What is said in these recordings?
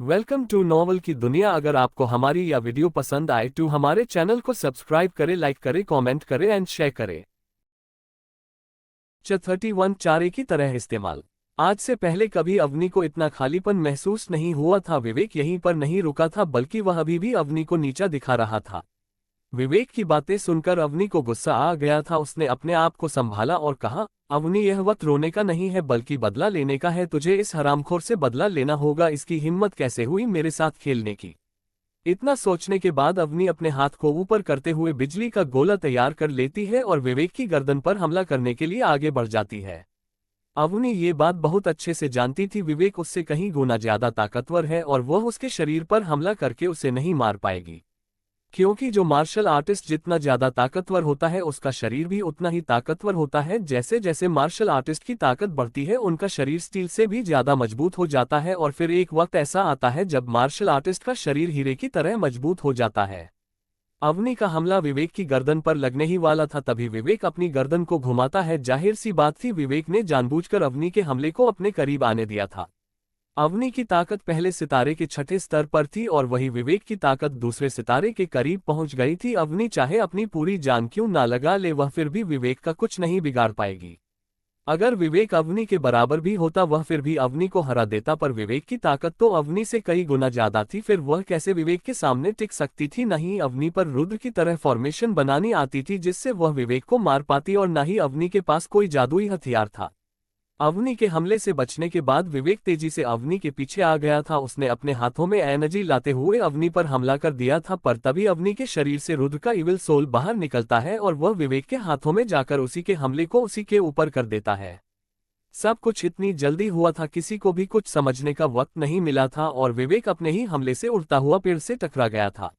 Welcome to novel की दुनिया। अगर आपको हमारी यह वीडियो पसंद आए तो हमारे चैनल को सब्सक्राइब करें, लाइक करें, कमेंट करें एंड शेयर करें। 31 चारे की तरह इस्तेमाल। आज से पहले कभी अवनी को इतना खालीपन महसूस नहीं हुआ था। विवेक यहीं पर नहीं रुका था, बल्कि वह अभी भी अवनी को नीचा दिखा रहा था। विवेक की बातें सुनकर अवनी को गुस्सा आ गया था। उसने अपने आप को संभाला और कहा, अवनी, यह वक्त रोने का नहीं है बल्कि बदला लेने का है। तुझे इस हरामखोर से बदला लेना होगा। इसकी हिम्मत कैसे हुई मेरे साथ खेलने की? इतना सोचने के बाद अवनी अपने हाथ को ऊपर करते हुए बिजली का गोला तैयार कर लेती है और विवेक की गर्दन पर हमला करने के लिए आगे बढ़ जाती है। अवनी ये बात बहुत अच्छे से जानती थी, विवेक उससे कहीं गुना ज्यादा ताकतवर है और वह उसके शरीर पर हमला करके उसे नहीं मार पाएगी, क्योंकि जो मार्शल आर्टिस्ट जितना ज्यादा ताकतवर होता है उसका शरीर भी उतना ही ताकतवर होता है। जैसे जैसे मार्शल आर्टिस्ट की ताकत बढ़ती है उनका शरीर स्टील से भी ज्यादा मजबूत हो जाता है और फिर एक वक्त ऐसा आता है जब मार्शल आर्टिस्ट का शरीर हीरे की तरह मजबूत हो जाता है। अवनी का हमला विवेक की गर्दन पर लगने ही वाला था, तभी विवेक अपनी गर्दन को घुमाता है। जाहिर सी बात थी, विवेक ने जानबूझकर अवनी के हमले को अपने करीब आने दिया था। अवनी की ताकत पहले सितारे के छठे स्तर पर थी और वही विवेक की ताकत दूसरे सितारे के करीब पहुंच गई थी। अवनी चाहे अपनी पूरी जान क्यों ना लगा ले, वह फिर भी विवेक का कुछ नहीं बिगाड़ पाएगी। अगर विवेक अवनी के बराबर भी होता वह फिर भी अवनी को हरा देता, पर विवेक की ताकत तो अवनी से कई गुना ज्यादा थी। फिर वह कैसे विवेक के सामने टिक सकती थी? नहीं अवनी पर रुद्र की तरह फॉर्मेशन बनानी आती थी जिससे वह विवेक को मार पाती, और न ही अवनी के पास कोई जादुई हथियार था। अवनी के हमले से बचने के बाद विवेक तेजी से अवनी के पीछे आ गया था। उसने अपने हाथों में एनर्जी लाते हुए अवनी पर हमला कर दिया था, पर तभी अवनी के शरीर से रुद्र का इविल सोल बाहर निकलता है और वह विवेक के हाथों में जाकर उसी के हमले को उसी के ऊपर कर देता है। सब कुछ इतनी जल्दी हुआ था, किसी को भी कुछ समझने का वक्त नहीं मिला था और विवेक अपने ही हमले से उड़ता हुआ पेड़ से टकरा गया था।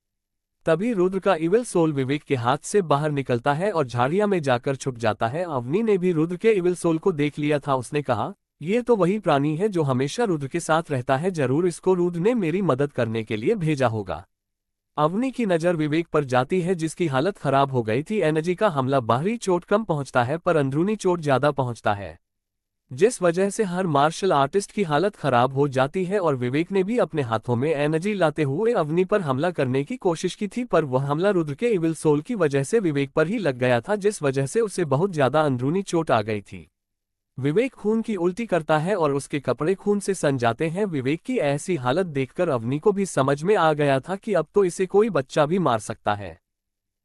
तभी रुद्र का इविल सोल विवेक के हाथ से बाहर निकलता है और झाड़ियां में जाकर छुप जाता है। अवनी ने भी रुद्र के इविल सोल को देख लिया था। उसने कहा, यह तो वही प्राणी है जो हमेशा रुद्र के साथ रहता है, जरूर इसको रुद्र ने मेरी मदद करने के लिए भेजा होगा। अवनी की नजर विवेक पर जाती है जिसकी हालत खराब हो गई थी। एनर्जी का हमला बाहरी चोट कम पहुंचता है पर अंदरूनी चोट ज्यादा पहुंचता है, जिस वजह से हर मार्शल आर्टिस्ट की हालत खराब हो जाती है। और विवेक ने भी अपने हाथों में एनर्जी लाते हुए अवनी पर हमला करने की कोशिश की थी, पर वह हमला रुद्र के इविल सोल की वजह से विवेक पर ही लग गया था, जिस वजह से उसे बहुत ज्यादा अंदरूनी चोट आ गई थी। विवेक खून की उल्टी करता है और उसके कपड़े खून से सन जाते हैं। विवेक की ऐसी हालत देखकर अवनी को भी समझ में आ गया था कि अब तो इसे कोई बच्चा भी मार सकता है।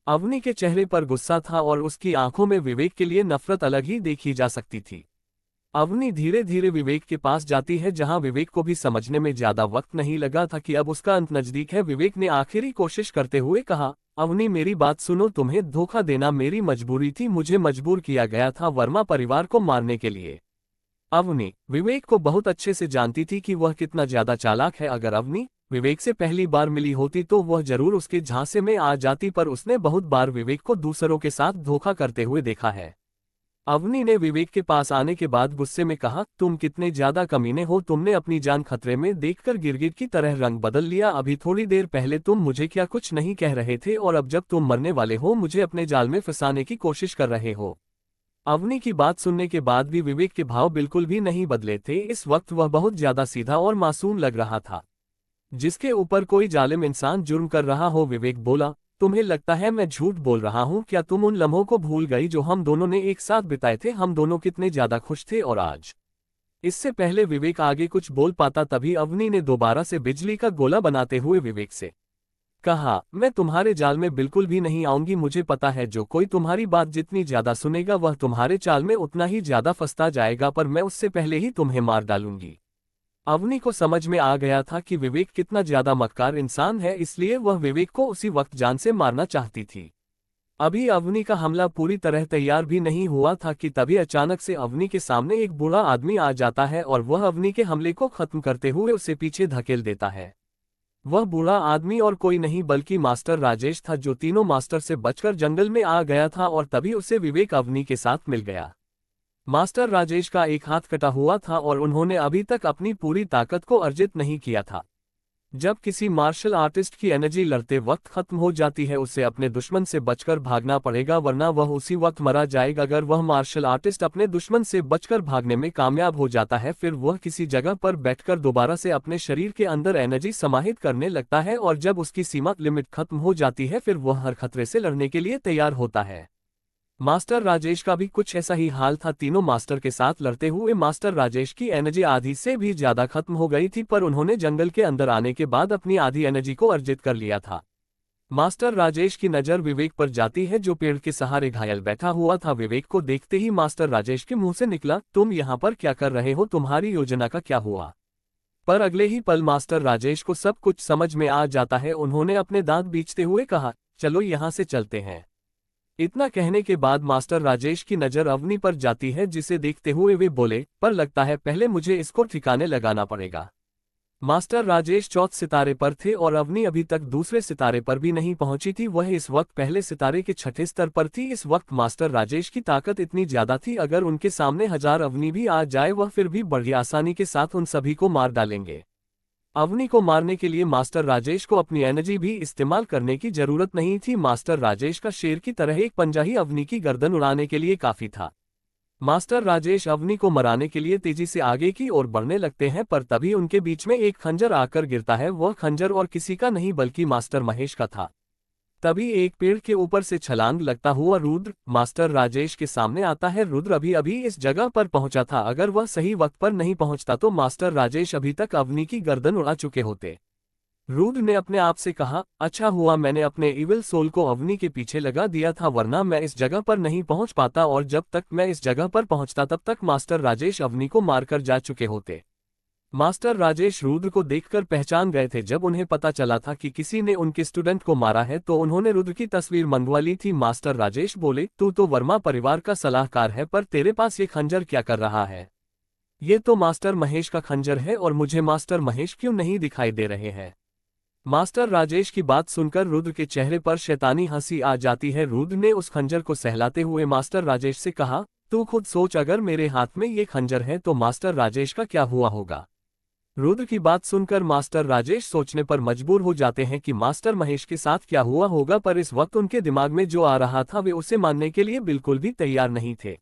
अवनी के चेहरे पर गुस्सा था और उसकी आंखों में विवेक के लिए नफरत अलग ही देखी जा सकती थी। अवनी धीरे धीरे विवेक के पास जाती है, जहां विवेक को भी समझने में ज्यादा वक्त नहीं लगा था कि अब उसका अंत नजदीक है। विवेक ने आखिरी कोशिश करते हुए कहा, अवनी, मेरी बात सुनो, तुम्हें धोखा देना मेरी मजबूरी थी, मुझे मजबूर किया गया था वर्मा परिवार को मारने के लिए। अवनी विवेक को बहुत अच्छे से जानती थी कि वह कितना ज्यादा चालाक है। अगर अवनी विवेक से पहली बार मिली होती तो वह जरूर उसके झांसे में आ जाती, पर उसने बहुत बार विवेक को दूसरों के साथ धोखा करते हुए देखा है। अवनी ने विवेक के पास आने के बाद गुस्से में कहा, तुम कितने ज्यादा कमीने हो, तुमने अपनी जान खतरे में देखकर गिरगिट की तरह रंग बदल लिया। अभी थोड़ी देर पहले तुम मुझे क्या कुछ नहीं कह रहे थे और अब जब तुम मरने वाले हो मुझे अपने जाल में फंसाने की कोशिश कर रहे हो। अवनी की बात सुनने के बाद भी विवेक के भाव बिल्कुल भी नहीं बदले थे। इस वक्त वह बहुत ज्यादा सीधा और मासूम लग रहा था, जिसके ऊपर कोई जालिम इंसान जुर्म कर रहा हो। विवेक बोला, तुम्हें लगता है मैं झूठ बोल रहा हूं क्या? तुम उन लम्हों को भूल गई जो हम दोनों ने एक साथ बिताए थे? हम दोनों कितने ज्यादा खुश थे। और आज इससे पहले विवेक आगे कुछ बोल पाता, तभी अवनी ने दोबारा से बिजली का गोला बनाते हुए विवेक से कहा, मैं तुम्हारे जाल में बिल्कुल भी नहीं आऊंगी। मुझे पता है जो कोई तुम्हारी बात जितनी ज्यादा सुनेगा वह तुम्हारे चाल में उतना ही ज्यादा फंसता जाएगा, पर मैं उससे पहले ही तुम्हें मार डालूंगी। अवनी को समझ में आ गया था कि विवेक कितना ज्यादा मक्कार इंसान है, इसलिए वह विवेक को उसी वक्त जान से मारना चाहती थी। अभी अवनी का हमला पूरी तरह तैयार भी नहीं हुआ था कि तभी अचानक से अवनी के सामने एक बूढ़ा आदमी आ जाता है और वह अवनी के हमले को खत्म करते हुए उसे पीछे धकेल देता है। वह बूढ़ा आदमी और कोई नहीं बल्कि मास्टर राजेश था, जो तीनों मास्टर से बचकर जंगल में आ गया था और तभी उसे विवेक अवनी के साथ मिल गया। मास्टर राजेश का एक हाथ कटा हुआ था और उन्होंने अभी तक अपनी पूरी ताकत को अर्जित नहीं किया था। जब किसी मार्शल आर्टिस्ट की एनर्जी लड़ते वक्त खत्म हो जाती है उसे अपने दुश्मन से बचकर भागना पड़ेगा वरना वह उसी वक्त मारा जाएगा। अगर वह मार्शल आर्टिस्ट अपने दुश्मन से बचकर भागने में कामयाब हो जाता है फिर वह किसी जगह पर बैठकर दोबारा से अपने शरीर के अंदर एनर्जी समाहित करने लगता है और जब उसकी सीमा लिमिट खत्म हो जाती है फिर वह हर खतरे से लड़ने के लिए तैयार होता है। मास्टर राजेश का भी कुछ ऐसा ही हाल था। तीनों मास्टर के साथ लड़ते हुए मास्टर राजेश की एनर्जी आधी से भी ज्यादा खत्म हो गई थी पर उन्होंने जंगल के अंदर आने के बाद अपनी आधी एनर्जी को अर्जित कर लिया था। मास्टर राजेश की नज़र विवेक पर जाती है जो पेड़ के सहारे घायल बैठा हुआ था। विवेक को देखते ही मास्टर राजेश के मुंह से निकला, तुम यहाँ पर क्या कर रहे हो, तुम्हारी योजना का क्या हुआ। पर अगले ही पल मास्टर राजेश को सब कुछ समझ में आ जाता है। उन्होंने अपने दांत बीचते हुए कहा, चलो यहाँ से चलते हैं। इतना कहने के बाद मास्टर राजेश की नज़र अवनी पर जाती है जिसे देखते हुए वे बोले, पर लगता है पहले मुझे इसको ठिकाने लगाना पड़ेगा। मास्टर राजेश चौथे सितारे पर थे और अवनी अभी तक दूसरे सितारे पर भी नहीं पहुंची थी। वह इस वक्त पहले सितारे के छठे स्तर पर थी। इस वक्त मास्टर राजेश की ताकत इतनी ज्यादा थी अगर उनके सामने 1000 अवनी भी आ जाए वह फिर भी बड़ी आसानी के साथ उन सभी को मार डालेंगे। अवनी को मारने के लिए मास्टर राजेश को अपनी एनर्जी भी इस्तेमाल करने की जरूरत नहीं थी। मास्टर राजेश का शेर की तरह एक पंजा ही अवनी की गर्दन उड़ाने के लिए काफी था। मास्टर राजेश अवनी को मराने के लिए तेजी से आगे की ओर बढ़ने लगते हैं पर तभी उनके बीच में एक खंजर आकर गिरता है। वह खंजर और किसी का नहीं बल्कि मास्टर महेश का था। तभी एक पेड़ के ऊपर से छलांग लगता हुआ रुद्र मास्टर राजेश के सामने आता है। रुद्र अभी अभी इस जगह पर पहुंचा था, अगर वह सही वक्त पर नहीं पहुंचता तो मास्टर राजेश अभी तक अवनी की गर्दन उड़ा चुके होते। रुद्र ने अपने आप से कहा, अच्छा हुआ मैंने अपने इविल सोल को अवनी के पीछे लगा दिया था वरना मैं इस जगह पर नहीं पहुंच पाता और जब तक मैं इस जगह पर पहुंचता तब तक मास्टर राजेश अवनी को मारकर जा चुके होते। मास्टर राजेश रुद्र को देखकर पहचान गए थे। जब उन्हें पता चला था कि किसी ने उनके स्टूडेंट को मारा है तो उन्होंने रुद्र की तस्वीर मंगवा ली थी। मास्टर राजेश बोले, तू तो वर्मा परिवार का सलाहकार है पर तेरे पास ये खंजर क्या कर रहा है। ये तो मास्टर महेश का खंजर है और मुझे मास्टर महेश क्यों नहीं दिखाई दे रहे हैं। मास्टर राजेश की बात सुनकर रुद्र के चेहरे पर शैतानी हंसी आ जाती है। रुद्र ने उस खंजर को सहलाते हुए मास्टर राजेश से कहा, तू खुद सोच अगर मेरे हाथ में ये खंजर है तो मास्टर राजेश का क्या हुआ होगा। रुद्र की बात सुनकर मास्टर राजेश सोचने पर मजबूर हो जाते हैं कि मास्टर महेश के साथ क्या हुआ होगा पर इस वक्त उनके दिमाग में जो आ रहा था वे उसे मानने के लिए बिल्कुल भी तैयार नहीं थे।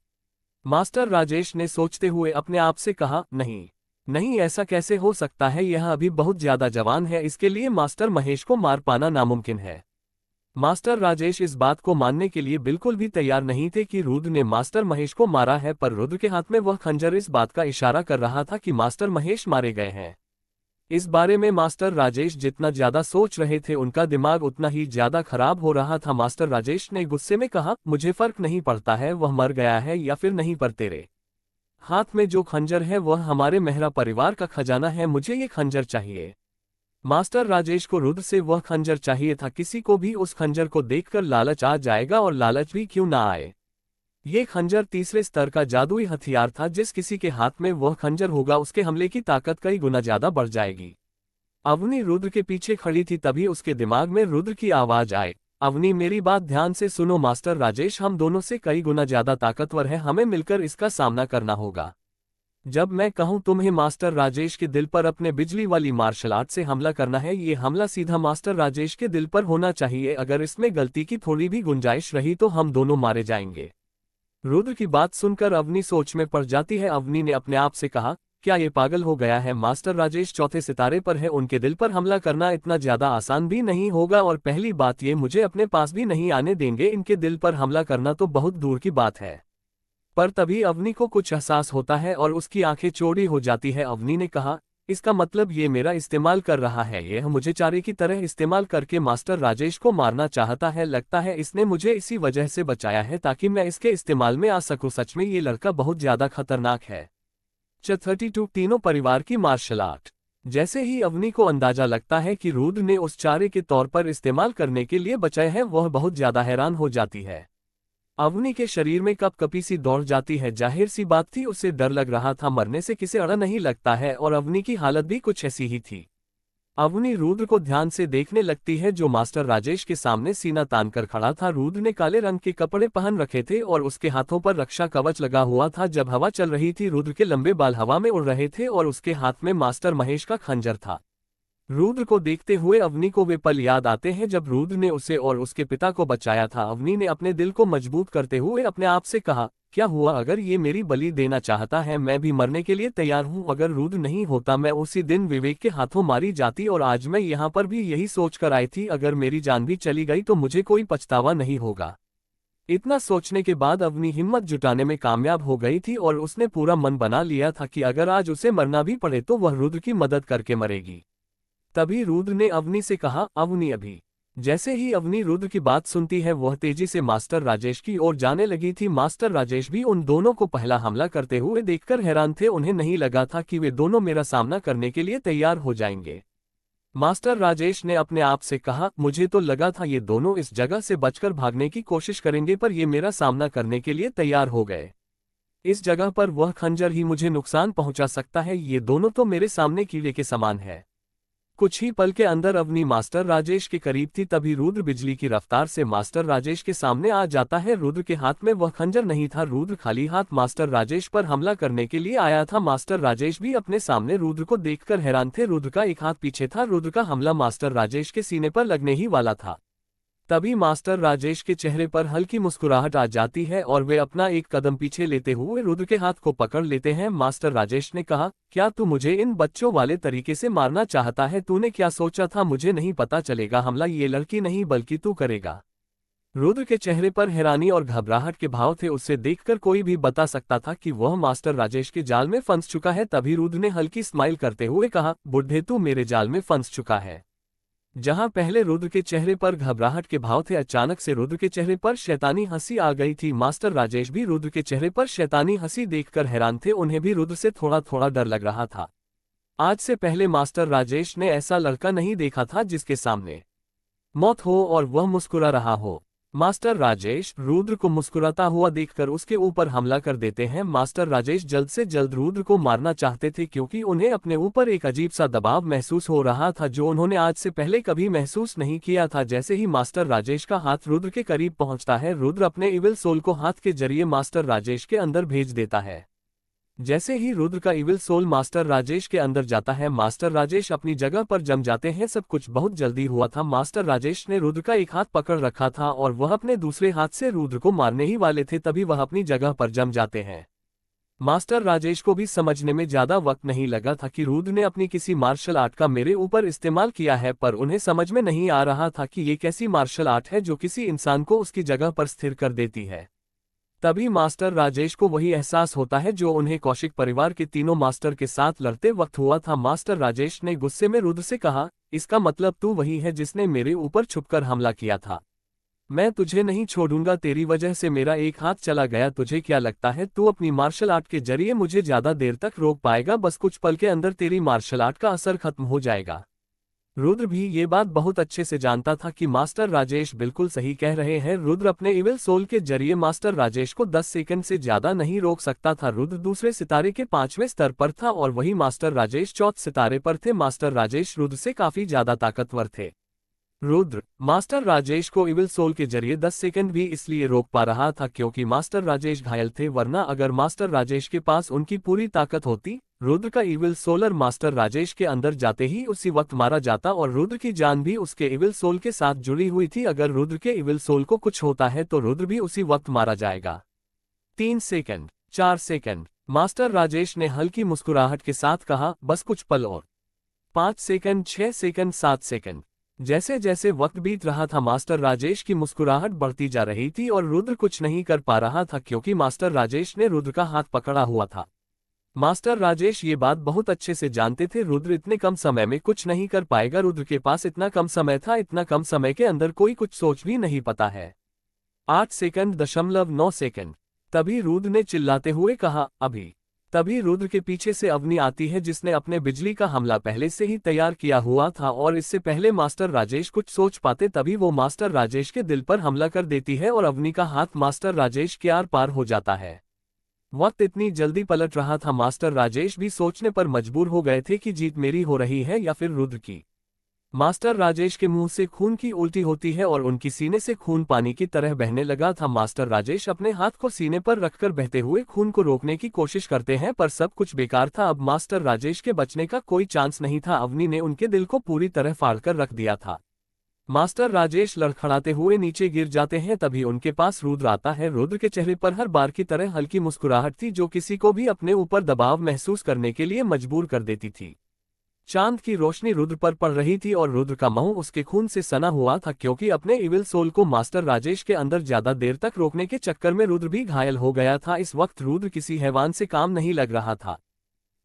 मास्टर राजेश ने सोचते हुए अपने आप से कहा, नहीं नहीं ऐसा कैसे हो सकता है, यह अभी बहुत ज्यादा जवान है, इसके लिए मास्टर महेश को मार पाना नामुमकिन है। मास्टर राजेश इस बात को मानने के लिए बिल्कुल भी तैयार नहीं थे कि रुद्र ने मास्टर महेश को मारा है पर रुद्र के हाथ में वह खंजर इस बात का इशारा कर रहा था कि मास्टर महेश मारे गए हैं। इस बारे में मास्टर राजेश जितना ज्यादा सोच रहे थे उनका दिमाग उतना ही ज्यादा खराब हो रहा था। मास्टर राजेश ने गुस्से में कहा, मुझे फर्क नहीं पड़ता है वह मर गया है या फिर नहीं पर तेरे हाथ में जो खंजर है वह हमारे मेहरा परिवार का खजाना है, मुझे ये खंजर चाहिए। मास्टर राजेश को रुद्र से वह खंजर चाहिए था। किसी को भी उस खंजर को देखकर लालच आ जाएगा और लालच भी क्यों ना आए। ये खंजर तीसरे स्तर का जादुई हथियार था, जिस किसी के हाथ में वह खंजर होगा उसके हमले की ताकत कई गुना ज्यादा बढ़ जाएगी। अवनी रुद्र के पीछे खड़ी थी, तभी उसके दिमाग में रुद्र की आवाज आए, अवनी मेरी बात ध्यान से सुनो, मास्टर राजेश हम दोनों से कई गुना ज्यादा ताकतवर है, हमें मिलकर इसका सामना करना होगा। जब मैं कहूं तुम्हें मास्टर राजेश के दिल पर अपने बिजली वाली मार्शल आर्ट से हमला करना है, ये हमला सीधा मास्टर राजेश के दिल पर होना चाहिए। अगर इसमें गलती की थोड़ी भी गुंजाइश रही तो हम दोनों मारे जाएंगे। रुद्र की बात सुनकर अवनी सोच में पड़ जाती है। अवनी ने अपने आप से कहा, क्या ये पागल हो गया है, मास्टर राजेश चौथे सितारे पर है, उनके दिल पर हमला करना इतना ज्यादा आसान भी नहीं होगा और पहली बात ये मुझे अपने पास भी नहीं आने देंगे, इनके दिल पर हमला करना तो बहुत दूर की बात है। पर तभी अवनी को कुछ एहसास होता है और उसकी आंखें चौड़ी हो जाती है। अवनी ने कहा, इसका मतलब ये मेरा इस्तेमाल कर रहा है, यह मुझे चारे की तरह इस्तेमाल करके मास्टर राजेश को मारना चाहता है। लगता है इसने मुझे इसी वजह से बचाया है ताकि मैं इसके इस्तेमाल में आ सकूं। सच में ये लड़का बहुत ज्यादा खतरनाक है। 32 तीनों परिवार की मार्शल आर्ट। जैसे ही अवनी को अंदाजा लगता है कि रुद्र ने उस चारे के तौर पर इस्तेमाल करने के लिए बचाए हैं, वह बहुत ज्यादा हैरान हो जाती है। अवनी के शरीर में कपकपी सी दौड़ जाती है। जाहिर सी बात थी, उसे डर लग रहा था, मरने से किसे अड़ा नहीं लगता है और अवनी की हालत भी कुछ ऐसी ही थी। अवनी रुद्र को ध्यान से देखने लगती है जो मास्टर राजेश के सामने सीना तानकर खड़ा था। रुद्र ने काले रंग के कपड़े पहन रखे थे और उसके हाथों पर रक्षा कवच लगा हुआ था। जब हवा चल रही थी रुद्र के लंबे बाल हवा में उड़ रहे थे और उसके हाथ में मास्टर महेश का खंजर था। रुद्र को देखते हुए अवनी को वे पल याद आते हैं जब रुद्र ने उसे और उसके पिता को बचाया था। अवनी ने अपने दिल को मजबूत करते हुए अपने आप से कहा, क्या हुआ अगर ये मेरी बलि देना चाहता है, मैं भी मरने के लिए तैयार हूँ। अगर रुद्र नहीं होता मैं उसी दिन विवेक के हाथों मारी जाती, और आज मैं यहाँ पर भी यही सोच कर आई थी, अगर मेरी जान भी चली गई तो मुझे कोई पछतावा नहीं होगा। इतना सोचने के बाद अवनी हिम्मत जुटाने में कामयाब हो गई थी और उसने पूरा मन बना लिया था कि अगर आज उसे मरना भी पड़े तो वह रुद्र की मदद करके मरेगी। तभी रुद्र ने अवनी से कहा, अवनी अभी। जैसे ही अवनी रुद्र की बात सुनती है वह तेजी से मास्टर राजेश की ओर जाने लगी थी। मास्टर राजेश भी उन दोनों को पहला हमला करते हुए देखकर हैरान थे। उन्हें नहीं लगा था कि वे दोनों मेरा सामना करने के लिए तैयार हो जाएंगे। मास्टर राजेश ने अपने आप से कहा, मुझे तो लगा था ये दोनों इस जगह से बचकर भागने की कोशिश करेंगे, पर ये मेरा सामना करने के लिए तैयार हो गए। इस जगह पर वह खंजर ही मुझे नुकसान पहुंचा सकता है। ये दोनों तो मेरे सामने कीड़े के समान है। कुछ ही पल के अंदर अवनी मास्टर राजेश के करीब थी। तभी रुद्र बिजली की रफ्तार से मास्टर राजेश के सामने आ जाता है। रुद्र के हाथ में वह खंजर नहीं था। रुद्र खाली हाथ मास्टर राजेश पर हमला करने के लिए आया था। मास्टर राजेश भी अपने सामने रुद्र को देखकर हैरान थे। रुद्र का एक हाथ पीछे था। रुद्र का हमला मास्टर राजेश के सीने पर लगने ही वाला था। तभी मास्टर राजेश के चेहरे पर हल्की मुस्कुराहट आ जाती है और वे अपना एक कदम पीछे लेते हुए रुद्र के हाथ को पकड़ लेते हैं। मास्टर राजेश ने कहा, क्या तू मुझे इन बच्चों वाले तरीके से मारना चाहता है? तूने क्या सोचा था मुझे नहीं पता चलेगा? हमला ये लड़की नहीं बल्कि तू करेगा। रुद्र के चेहरे पर हैरानी और घबराहट के भाव थे। उसे देखकर कोई भी बता सकता था कि वह मास्टर राजेश के जाल में फंस चुका है। तभी रुद्र ने हल्की स्माइल करते हुए कहा, बुढ़े तू मेरे जाल में फंस चुका है। जहां पहले रुद्र के चेहरे पर घबराहट के भाव थे, अचानक से रुद्र के चेहरे पर शैतानी हंसी आ गई थी। मास्टर राजेश भी रुद्र के चेहरे पर शैतानी हंसी देखकर हैरान थे। उन्हें भी रुद्र से थोड़ा थोड़ा डर लग रहा था। आज से पहले मास्टर राजेश ने ऐसा लड़का नहीं देखा था जिसके सामने मौत हो और वह मुस्कुरा रहा हो। मास्टर राजेश रुद्र को मुस्कुराता हुआ देखकर उसके ऊपर हमला कर देते हैं। मास्टर राजेश जल्द से जल्द रुद्र को मारना चाहते थे क्योंकि उन्हें अपने ऊपर एक अजीब सा दबाव महसूस हो रहा था जो उन्होंने आज से पहले कभी महसूस नहीं किया था। जैसे ही मास्टर राजेश का हाथ रुद्र के करीब पहुंचता है, रुद्र अपने इविल सोल को हाथ के जरिए मास्टर राजेश के अंदर भेज देता है। जैसे ही रुद्र का इविल सोल मास्टर राजेश के अंदर जाता है, मास्टर राजेश अपनी जगह पर जम जाते हैं। सब कुछ बहुत जल्दी हुआ था। मास्टर राजेश ने रुद्र का एक हाथ पकड़ रखा था और वह अपने दूसरे हाथ से रुद्र को मारने ही वाले थे, तभी वह अपनी जगह पर जम जाते हैं। मास्टर राजेश को भी समझने में ज्यादा वक्त नहीं लगा था कि रुद्र ने अपनी किसी मार्शल आर्ट का मेरे ऊपर इस्तेमाल किया है, पर उन्हें समझ में नहीं आ रहा था कि ये कैसी मार्शल आर्ट है जो किसी इंसान को उसकी जगह पर स्थिर कर देती है। तभी मास्टर राजेश को वही एहसास होता है जो उन्हें कौशिक परिवार के तीनों मास्टर के साथ लड़ते वक्त हुआ था। मास्टर राजेश ने गुस्से में रुद्र से कहा, इसका मतलब तू वही है जिसने मेरे ऊपर छुपकर हमला किया था? मैं तुझे नहीं छोड़ूंगा, तेरी वजह से मेरा एक हाथ चला गया। तुझे क्या लगता है तू अपनी मार्शल आर्ट के जरिए मुझे ज्यादा देर तक रोक पाएगा? बस कुछ पल के अंदर तेरी मार्शल आर्ट का असर खत्म हो जाएगा। रुद्र भी ये बात बहुत अच्छे से जानता था कि मास्टर राजेश बिल्कुल सही कह रहे हैं। रुद्र अपने इविल सोल के जरिए मास्टर राजेश को 10 सेकंड से ज्यादा नहीं रोक सकता था। रुद्र दूसरे सितारे के 5वें स्तर पर था और वही मास्टर राजेश 4th सितारे पर थे। मास्टर राजेश रुद्र से काफी ज्यादा ताकतवर थे। रुद्र मास्टर राजेश को इविल सोल के जरिए 10 सेकंड भी इसलिए रोक पा रहा था क्योंकि मास्टर राजेश घायल थे, वरना अगर मास्टर राजेश के पास उनकी पूरी ताकत होती, रुद्र का इविल सोलर मास्टर राजेश के अंदर जाते ही उसी वक्त मारा जाता और रुद्र की जान भी उसके इविल सोल के साथ जुड़ी हुई थी। अगर रुद्र के इविल सोल को कुछ होता है तो रुद्र भी उसी वक्त मारा जाएगा। 3 सेकंड, 4 सेकंड, मास्टर राजेश ने हल्की मुस्कुराहट के साथ कहा, बस कुछ पल और। 5 सेकंड, 6 सेकंड, 7 सेकंड। जैसे जैसे वक्त बीत रहा था मास्टर राजेश की मुस्कुराहट बढ़ती जा रही थी और रुद्र कुछ नहीं कर पा रहा था क्योंकि मास्टर राजेश ने रुद्र का हाथ पकड़ा हुआ था। मास्टर राजेश ये बात बहुत अच्छे से जानते थे, रुद्र इतने कम समय में कुछ नहीं कर पाएगा। रुद्र के पास इतना कम समय था, इतना कम समय के अंदर कोई कुछ सोच भी नहीं पता है। 8 सेकंड, 9 सेकंड। तभी रुद्र ने चिल्लाते हुए कहा, अभी। तभी रुद्र के पीछे से अवनी आती है जिसने अपने बिजली का हमला पहले से ही तैयार किया हुआ था और इससे पहले मास्टर राजेश कुछ सोच पाते तभी वो मास्टर राजेश के दिल पर हमला कर देती है और अवनी का हाथ मास्टर राजेश के आर पार हो जाता है। वक्त इतनी जल्दी पलट रहा था, मास्टर राजेश भी सोचने पर मजबूर हो गए थे कि जीत मेरी हो रही है या फिर रुद्र की। मास्टर राजेश के मुंह से खून की उल्टी होती है और उनकी सीने से खून पानी की तरह बहने लगा था। मास्टर राजेश अपने हाथ को सीने पर रखकर बहते हुए खून को रोकने की कोशिश करते हैं, पर सब कुछ बेकार था। अब मास्टर राजेश के बचने का कोई चांस नहीं था। अवनी ने उनके दिल को पूरी तरह फाड़कर रख दिया था। मास्टर राजेश लड़खड़ाते हुए नीचे गिर जाते हैं। तभी उनके पास रुद्र आता है। रुद्र के चेहरे पर हर बार की तरह हल्की मुस्कुराहट थी, जो किसी को भी अपने ऊपर दबाव महसूस करने के लिए मजबूर कर देती थी। चांद की रोशनी रुद्र पर पड़ रही थी और रुद्र का मुंह उसके खून से सना हुआ था, क्योंकि अपने इविल सोल को मास्टर राजेश के अंदर ज्यादा देर तक रोकने के चक्कर में रुद्र भी घायल हो गया था। इस वक्त रुद्र किसी हैवान से काम नहीं लग रहा था।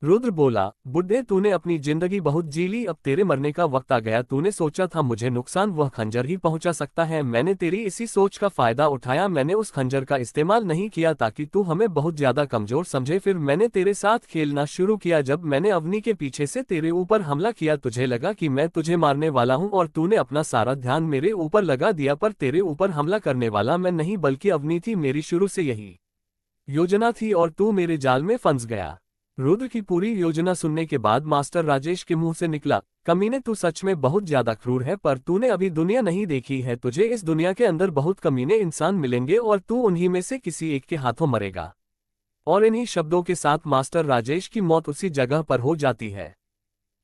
रुद्र बोला, बुड्ढे, तूने अपनी जिंदगी बहुत जी ली, अब तेरे मरने का वक्त आ गया। तूने सोचा था मुझे नुकसान वह खंजर ही पहुंचा सकता है। मैंने तेरी इसी सोच का फायदा उठाया। मैंने उस खंजर का इस्तेमाल नहीं किया ताकि तू हमें बहुत ज्यादा कमजोर समझे। फिर मैंने तेरे साथ खेलना शुरू किया। जब मैंने अवनी के पीछे से तेरे ऊपर हमला किया, तुझे लगा कि मैं तुझे मारने वाला हूं और तूने अपना सारा ध्यान मेरे ऊपर लगा दिया, पर तेरे ऊपर हमला करने वाला मैं नहीं बल्कि अवनी थी। मेरी शुरू से यही योजना थी और तू मेरे जाल में फंस गया। रुद्र की पूरी योजना सुनने के बाद मास्टर राजेश के मुंह से निकला, कमीने, तू सच में बहुत ज्यादा क्रूर है, पर तूने अभी दुनिया नहीं देखी है। तुझे इस दुनिया के अंदर बहुत कमीने इंसान मिलेंगे और तू उन्हीं में से किसी एक के हाथों मरेगा। और इन्हीं शब्दों के साथ मास्टर राजेश की मौत उसी जगह पर हो जाती है।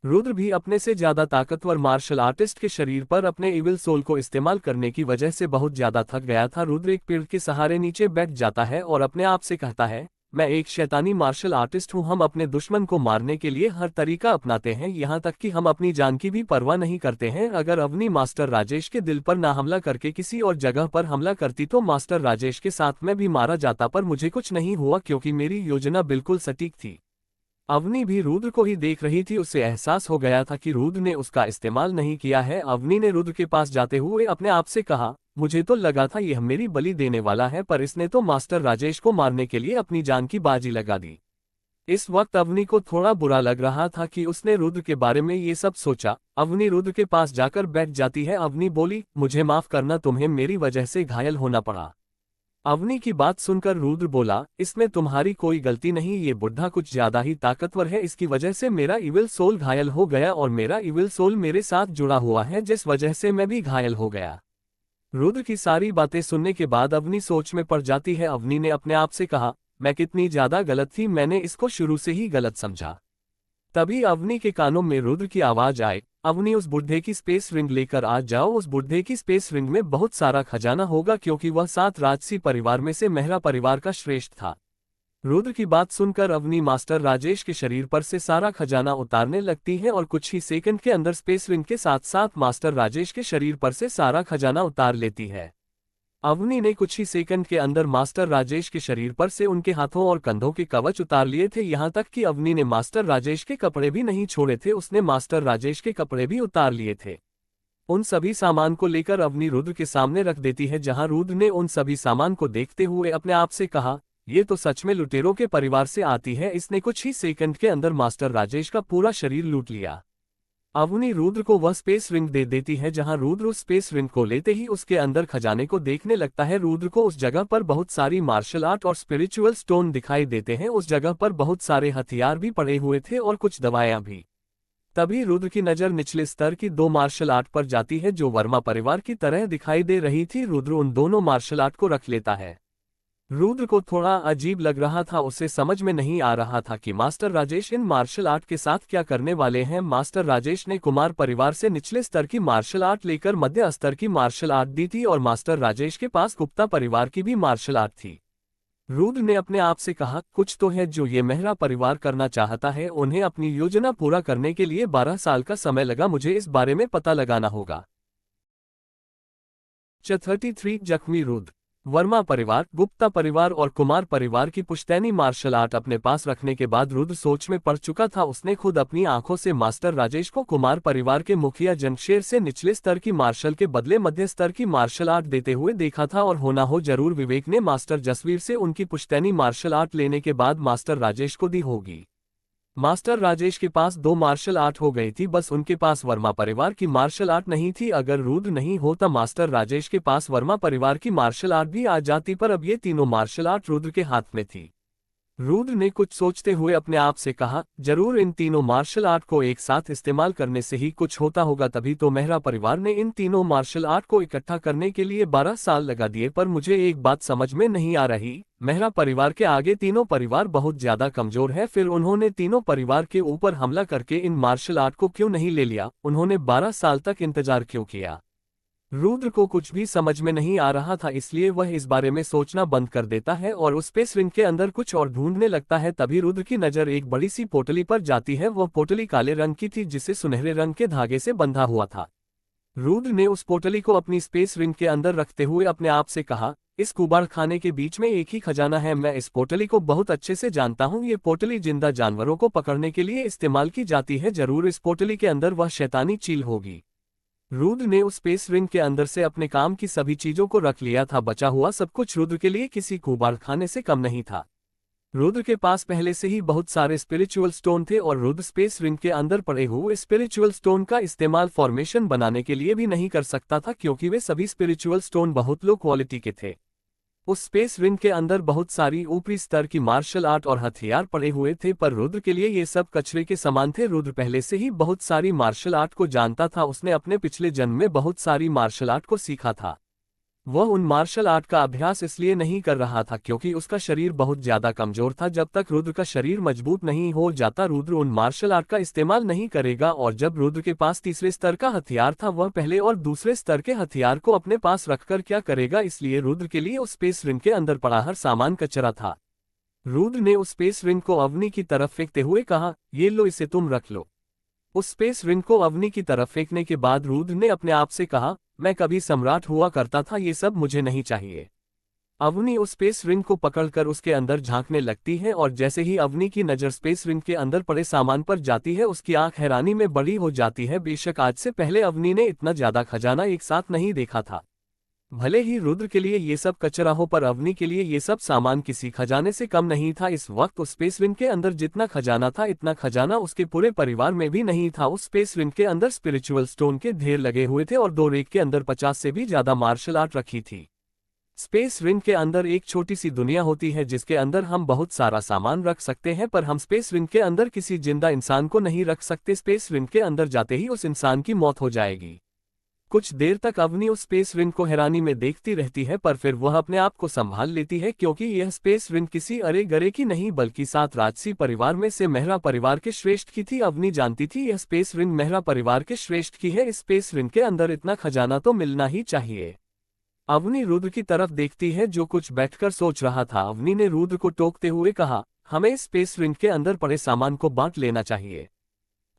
रुद्र भी अपने से ज्यादा ताकतवर मार्शल आर्टिस्ट के शरीर पर अपने इविल सोल को इस्तेमाल करने की वजह से बहुत ज्यादा थक गया था। रुद्र एक पेड़ के सहारे नीचे बैठ जाता है और अपने आप से कहता है, मैं एक शैतानी मार्शल आर्टिस्ट हूं। हम अपने दुश्मन को मारने के लिए हर तरीका अपनाते हैं, यहाँ तक कि हम अपनी जान की भी परवाह नहीं करते हैं। अगर अवनी मास्टर राजेश के दिल पर ना हमला करके किसी और जगह पर हमला करती तो मास्टर राजेश के साथ मैं भी मारा जाता, पर मुझे कुछ नहीं हुआ क्योंकि मेरी योजना बिल्कुल सटीक थी। अवनी भी रुद्र को ही देख रही थी। उसे एहसास हो गया था कि रुद्र ने उसका इस्तेमाल नहीं किया है। अवनी ने रुद्र के पास जाते हुए अपने आप से कहा, मुझे तो लगा था यह मेरी बलि देने वाला है, पर इसने तो मास्टर राजेश को मारने के लिए अपनी जान की बाजी लगा दी। इस वक्त अवनी को थोड़ा बुरा लग रहा था कि उसने रुद्र के बारे में ये सब सोचा। अवनी रुद्र के पास जाकर बैठ जाती है। अवनी बोली, मुझे माफ करना, तुम्हें मेरी वजह से घायल होना पड़ा। अवनी की बात सुनकर रुद्र बोला, इसमें तुम्हारी कोई गलती नहीं, ये बुढ़ा कुछ ज्यादा ही ताकतवर है, इसकी वजह से मेरा इविल सोल घायल हो गया और मेरा इविल सोल मेरे साथ जुड़ा हुआ है, जिस वजह से मैं भी घायल हो गया। रुद्र की सारी बातें सुनने के बाद अवनी सोच में पड़ जाती है। अवनी ने अपने आप से कहा, मैं कितनी ज्यादा गलत थी, मैंने इसको शुरू से ही गलत समझा। तभी अवनी के कानों में रुद्र की आवाज आए, अवनी, उस बुढ़े की स्पेस रिंग लेकर आ जाओ। उस बुढ़े की स्पेस रिंग में बहुत सारा खजाना होगा, क्योंकि वह 7 राजसी परिवार में से मेहरा परिवार का श्रेष्ठ था। रुद्र की बात सुनकर अवनी मास्टर राजेश के शरीर पर से सारा खजाना उतारने लगती है और कुछ ही सेकंड के अंदर स्पेस रिंग के साथ साथ मास्टर राजेश के शरीर पर से सारा खजाना उतार लेती है। अवनी ने कुछ ही सेकंड के अंदर मास्टर राजेश के शरीर पर से उनके हाथों और कंधों के कवच उतार लिए थे। यहाँ तक कि अवनी ने मास्टर राजेश के कपड़े भी नहीं छोड़े थे, उसने मास्टर राजेश के कपड़े भी उतार लिए थे। उन सभी सामान को लेकर अवनी रुद्र के सामने रख देती है, जहां रुद्र ने उन सभी सामान को देखते हुए अपने आप से कहा, ये तो सच में लुटेरों के परिवार से आती है। इसने कुछ ही सेकंड के अंदर मास्टर राजेश का पूरा शरीर लूट लिया। अवनी रुद्र को वह स्पेस रिंग दे देती है, जहां रुद्र उस स्पेस रिंग को लेते ही उसके अंदर खजाने को देखने लगता है। रुद्र को उस जगह पर बहुत सारी मार्शल आर्ट और स्पिरिचुअल स्टोन दिखाई देते हैं। उस जगह पर बहुत सारे हथियार भी पड़े हुए थे और कुछ दवाएं भी। तभी रुद्र की नजर निचले स्तर की 2 मार्शल आर्ट पर जाती है, जो वर्मा परिवार की तरह दिखाई दे रही थी। रुद्र उन दोनों मार्शल आर्ट को रख लेता है। रुद्र को थोड़ा अजीब लग रहा था, उसे समझ में नहीं आ रहा था कि master Rajesh in martial art के साथ क्या करने वाले हैं। मास्टर राजेश ने कुमार परिवार से निचले स्तर की मार्शल आर्ट लेकर मध्य स्तर की मार्शल आर्ट दी थी और मास्टर राजेश के पास गुप्ता परिवार की भी मार्शल आर्ट थी। रुद्र ने अपने आप से कहा, कुछ तो है जो ये मेहरा परिवार करना चाहता है। उन्हें अपनी योजना पूरा करने के लिए 12 साल का समय लगा, मुझे इस बारे में पता लगाना होगा। 33 जख्मी रुद्र। वर्मा परिवार, गुप्ता परिवार और कुमार परिवार की पुश्तैनी मार्शल आर्ट अपने पास रखने के बाद रुद्र सोच में पड़ चुका था। उसने खुद अपनी आंखों से मास्टर राजेश को कुमार परिवार के मुखिया जंगशेर से निचले स्तर की मार्शल के बदले मध्य स्तर की मार्शल आर्ट देते हुए देखा था, और होना हो जरूर विवेक ने मास्टर जसवीर से उनकी पुश्तैनी मार्शल आर्ट लेने के बाद मास्टर राजेश को दी होगी। मास्टर राजेश के पास 2 मार्शल आर्ट हो गई थी, बस उनके पास वर्मा परिवार की मार्शल आर्ट नहीं थी। अगर रुद्र नहीं होता मास्टर राजेश के पास वर्मा परिवार की मार्शल आर्ट भी आ जाती, पर अब ये तीनों मार्शल आर्ट रुद्र के हाथ में थी। रुद्र ने कुछ सोचते हुए अपने आप से कहा, जरूर इन तीनों मार्शल आर्ट को एक साथ इस्तेमाल करने से ही कुछ होता होगा, तभी तो मेहरा परिवार ने इन तीनों मार्शल आर्ट को इकट्ठा करने के लिए 12 साल लगा दिए। पर मुझे एक बात समझ में नहीं आ रही, मेहरा परिवार के आगे तीनों परिवार बहुत ज्यादा कमजोर है, फिर उन्होंने तीनों परिवार के ऊपर हमला करके इन मार्शल आर्ट को क्यों नहीं ले लिया, उन्होंने 12 साल तक इंतजार क्यों किया। रुद्र को कुछ भी समझ में नहीं आ रहा था, इसलिए वह इस बारे में सोचना बंद कर देता है और उस स्पेस रिंग के अंदर कुछ और ढूंढने लगता है। तभी रुद्र की नजर एक बड़ी सी पोटली पर जाती है। वह पोटली काले रंग की थी जिसे सुनहरे रंग के धागे से बंधा हुआ था। रुद्र ने उस पोटली को अपनी स्पेस रिंग के अंदर रखते हुए अपने आप से कहा, इस कुबाड़ खाने के बीच में एक ही खजाना है, मैं इस पोटली को बहुत अच्छे से जानता हूँ। ये पोटली जिंदा जानवरों को पकड़ने के लिए इस्तेमाल की जाती है, जरूर इस पोटली के अंदर वह शैतानी चील होगी। रुद्र ने उस स्पेस रिंग के अंदर से अपने काम की सभी चीजों को रख लिया था। बचा हुआ सब कुछ रुद्र के लिए किसी कुबाड़ खाने से कम नहीं था। रुद्र के पास पहले से ही बहुत सारे स्पिरिचुअल स्टोन थे और रुद्र स्पेस रिंग के अंदर पड़े हुए स्पिरिचुअल स्टोन का इस्तेमाल फॉर्मेशन बनाने के लिए भी नहीं कर सकता था, क्योंकि वे सभी स्पिरिचुअल स्टोन बहुत लो क्वालिटी के थे। उस स्पेस रिंग के अंदर बहुत सारी ऊपरी स्तर की मार्शल आर्ट और हथियार पड़े हुए थे, पर रुद्र के लिए ये सब कचरे के समान थे। रुद्र पहले से ही बहुत सारी मार्शल आर्ट को जानता था, उसने अपने पिछले जन्म में बहुत सारी मार्शल आर्ट को सीखा था। वह उन मार्शल आर्ट का अभ्यास इसलिए नहीं कर रहा था क्योंकि उसका शरीर बहुत ज्यादा कमजोर था। जब तक रुद्र का शरीर मजबूत नहीं हो जाता, रुद्र उन मार्शल आर्ट का इस्तेमाल नहीं करेगा। और जब रुद्र के पास तीसरे स्तर का हथियार था, वह पहले और दूसरे स्तर के हथियार को अपने पास रखकर क्या करेगा, इसलिए रुद्र के लिए उस स्पेस रिंग के अंदर पड़ा हर सामान कचरा था। रुद्र ने उस स्पेस रिंग को अवनी की तरफ फेंकते हुए कहा, ये लो, इसे तुम रख लो। उस स्पेस रिंग को अवनी की तरफ फेंकने के बाद रुद्र ने अपने आप से कहा, मैं कभी सम्राट हुआ करता था, ये सब मुझे नहीं चाहिए। अवनी उस स्पेस रिंग को पकड़कर उसके अंदर झांकने लगती है और जैसे ही अवनी की नज़र स्पेस रिंग के अंदर पड़े सामान पर जाती है, उसकी आंख हैरानी में बड़ी हो जाती है। बेशक आज से पहले अवनी ने इतना ज्यादा खजाना एक साथ नहीं देखा था। भले ही रुद्र के लिए ये सब कचरा हो, पर अवनी के लिए ये सब सामान किसी खजाने से कम नहीं था। इस वक्त उस स्पेस रिंग के अंदर जितना खजाना था, इतना खजाना उसके पूरे परिवार में भी नहीं था। उस स्पेस रिंग के अंदर स्पिरिचुअल स्टोन के ढेर लगे हुए थे और 2 रैक के अंदर 50 से भी ज्यादा मार्शल आर्ट रखी थी। स्पेस रिंग के अंदर एक छोटी सी दुनिया होती है जिसके अंदर हम बहुत सारा सामान रख सकते हैं, पर हम स्पेस रिंग के अंदर किसी जिंदा इंसान को नहीं रख सकते। स्पेस रिंग के अंदर जाते ही उस इंसान की मौत हो जाएगी। कुछ देर तक अवनी उस स्पेस रिंग को हैरानी में देखती रहती है, पर फिर वह अपने आप को संभाल लेती है क्योंकि यह स्पेस रिंग किसी अरे गरे की नहीं बल्कि 7 राजसी परिवार में से मेहरा परिवार के श्रेष्ठ की थी। अवनी जानती थी यह स्पेस रिंग मेहरा परिवार के श्रेष्ठ की है। इस स्पेस रिंग के अंदर इतना खजाना तो मिलना ही चाहिए। अवनी रुद्र की तरफ देखती है जो कुछ बैठकर सोच रहा था। अवनी ने रुद्र को टोकते हुए कहा, हमें इस स्पेस रिंग के अंदर पड़े सामान को बांट लेना चाहिए।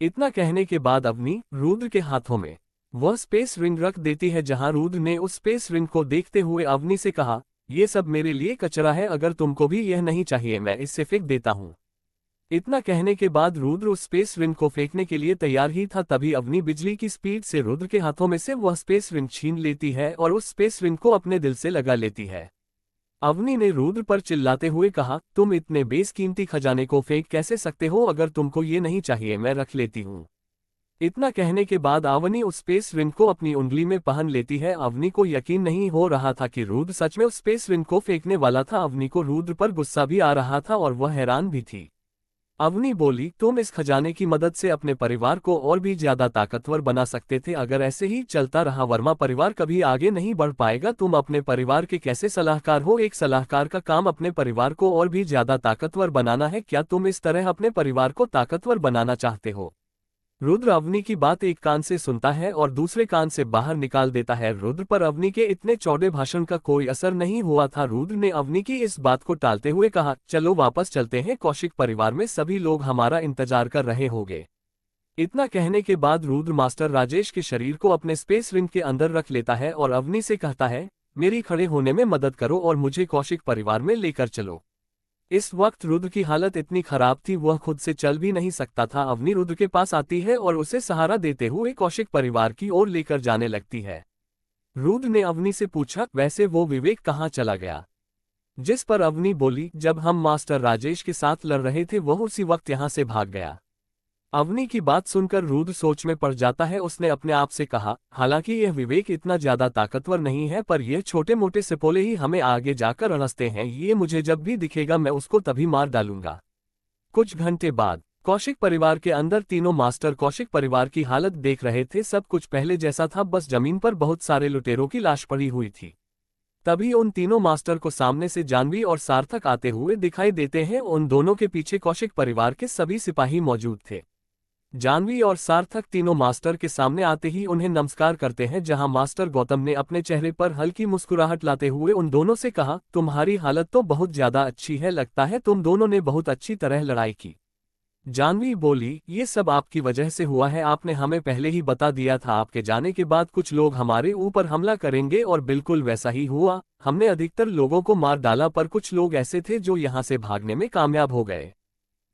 इतना कहने के बाद अवनी रुद्र के हाथों में वह स्पेस रिंग रख देती है। जहां रुद्र ने उस स्पेस रिंग को देखते हुए अवनी से कहा, यह सब मेरे लिए कचरा है, अगर तुमको भी यह नहीं चाहिए मैं इसे फेंक देता हूं। इतना कहने के बाद रुद्र उस स्पेस रिंग को फेंकने के लिए तैयार ही था, तभी अवनी बिजली की स्पीड से रुद्र के हाथों में से वह स्पेस रिंग छीन लेती है और उस स्पेस रिंग को अपने दिल से लगा लेती है। अवनी ने रुद्र पर चिल्लाते हुए कहा, तुम इतने बेसकीमती खजाने को फेंक कैसे सकते हो, अगर तुमको ये नहीं चाहिए मैं रख लेती हूँ। इतना कहने के बाद अवनी उस स्पेस रिंग को अपनी उंगली में पहन लेती है। अवनी को यकीन नहीं हो रहा था कि रुद्र सच में उस स्पेस रिंग को फेंकने वाला था। अवनी को रुद्र पर गुस्सा भी आ रहा था और वह हैरान भी थी। अवनी बोली, तुम इस खजाने की मदद से अपने परिवार को और भी ज्यादा ताकतवर बना सकते थे। अगर ऐसे ही चलता रहा वर्मा परिवार कभी आगे नहीं बढ़ पाएगा। तुम अपने परिवार के कैसे सलाहकार हो? एक सलाहकार का काम अपने परिवार को और भी ज्यादा ताकतवर बनाना है। क्या तुम इस तरह अपने परिवार को ताकतवर बनाना चाहते हो? रुद्र अवनी की बात एक कान से सुनता है और दूसरे कान से बाहर निकाल देता है। रुद्र पर अवनी के इतने चौड़े भाषण का कोई असर नहीं हुआ था। रुद्र ने अवनी की इस बात को टालते हुए कहा, चलो वापस चलते हैं, कौशिक परिवार में सभी लोग हमारा इंतजार कर रहे होंगे। इतना कहने के बाद रुद्र मास्टर राजेश के शरीर को अपने स्पेस रिंग के अंदर रख लेता है और अवनी से कहता है, मेरी खड़े होने में मदद करो और मुझे कौशिक परिवार में लेकर चलो। इस वक्त रुद्र की हालत इतनी खराब थी वह खुद से चल भी नहीं सकता था। अवनी रुद्र के पास आती है और उसे सहारा देते हुए कौशिक परिवार की ओर लेकर जाने लगती है। रुद्र ने अवनी से पूछा, वैसे वो विवेक कहाँ चला गया? जिस पर अवनी बोली, जब हम मास्टर राजेश के साथ लड़ रहे थे वह उसी वक्त यहाँ से भाग गया। अवनी की बात सुनकर रुद्र सोच में पड़ जाता है। उसने अपने आप से कहा, हालांकि यह विवेक इतना ज्यादा ताकतवर नहीं है, पर यह छोटे मोटे सिपोले ही हमें आगे जाकर अड़सते हैं। ये मुझे जब भी दिखेगा मैं उसको तभी मार डालूंगा। कुछ घंटे बाद कौशिक परिवार के अंदर तीनों मास्टर कौशिक परिवार की हालत देख रहे थे। सब कुछ पहले जैसा था, बस जमीन पर बहुत सारे लुटेरों की लाश पड़ी हुई थी। तभी उन तीनों मास्टर को सामने से जानवी और सार्थक आते हुए दिखाई देते हैं। उन दोनों के पीछे कौशिक परिवार के सभी सिपाही मौजूद थे। जानवी और सार्थक तीनों मास्टर के सामने आते ही उन्हें नमस्कार करते हैं, जहां मास्टर गौतम ने अपने चेहरे पर हल्की मुस्कुराहट लाते हुए उन दोनों से कहा, तुम्हारी हालत तो बहुत ज्यादा अच्छी है, लगता है तुम दोनों ने बहुत अच्छी तरह लड़ाई की। जानवी बोली, ये सब आपकी वजह से हुआ है। आपने हमें पहले ही बता दिया था आपके जाने के बाद कुछ लोग हमारे ऊपर हमला करेंगे, और बिल्कुल वैसा ही हुआ। हमने अधिकतर लोगों को मार डाला, पर कुछ लोग ऐसे थे जो यहाँ से भागने में कामयाब हो गए।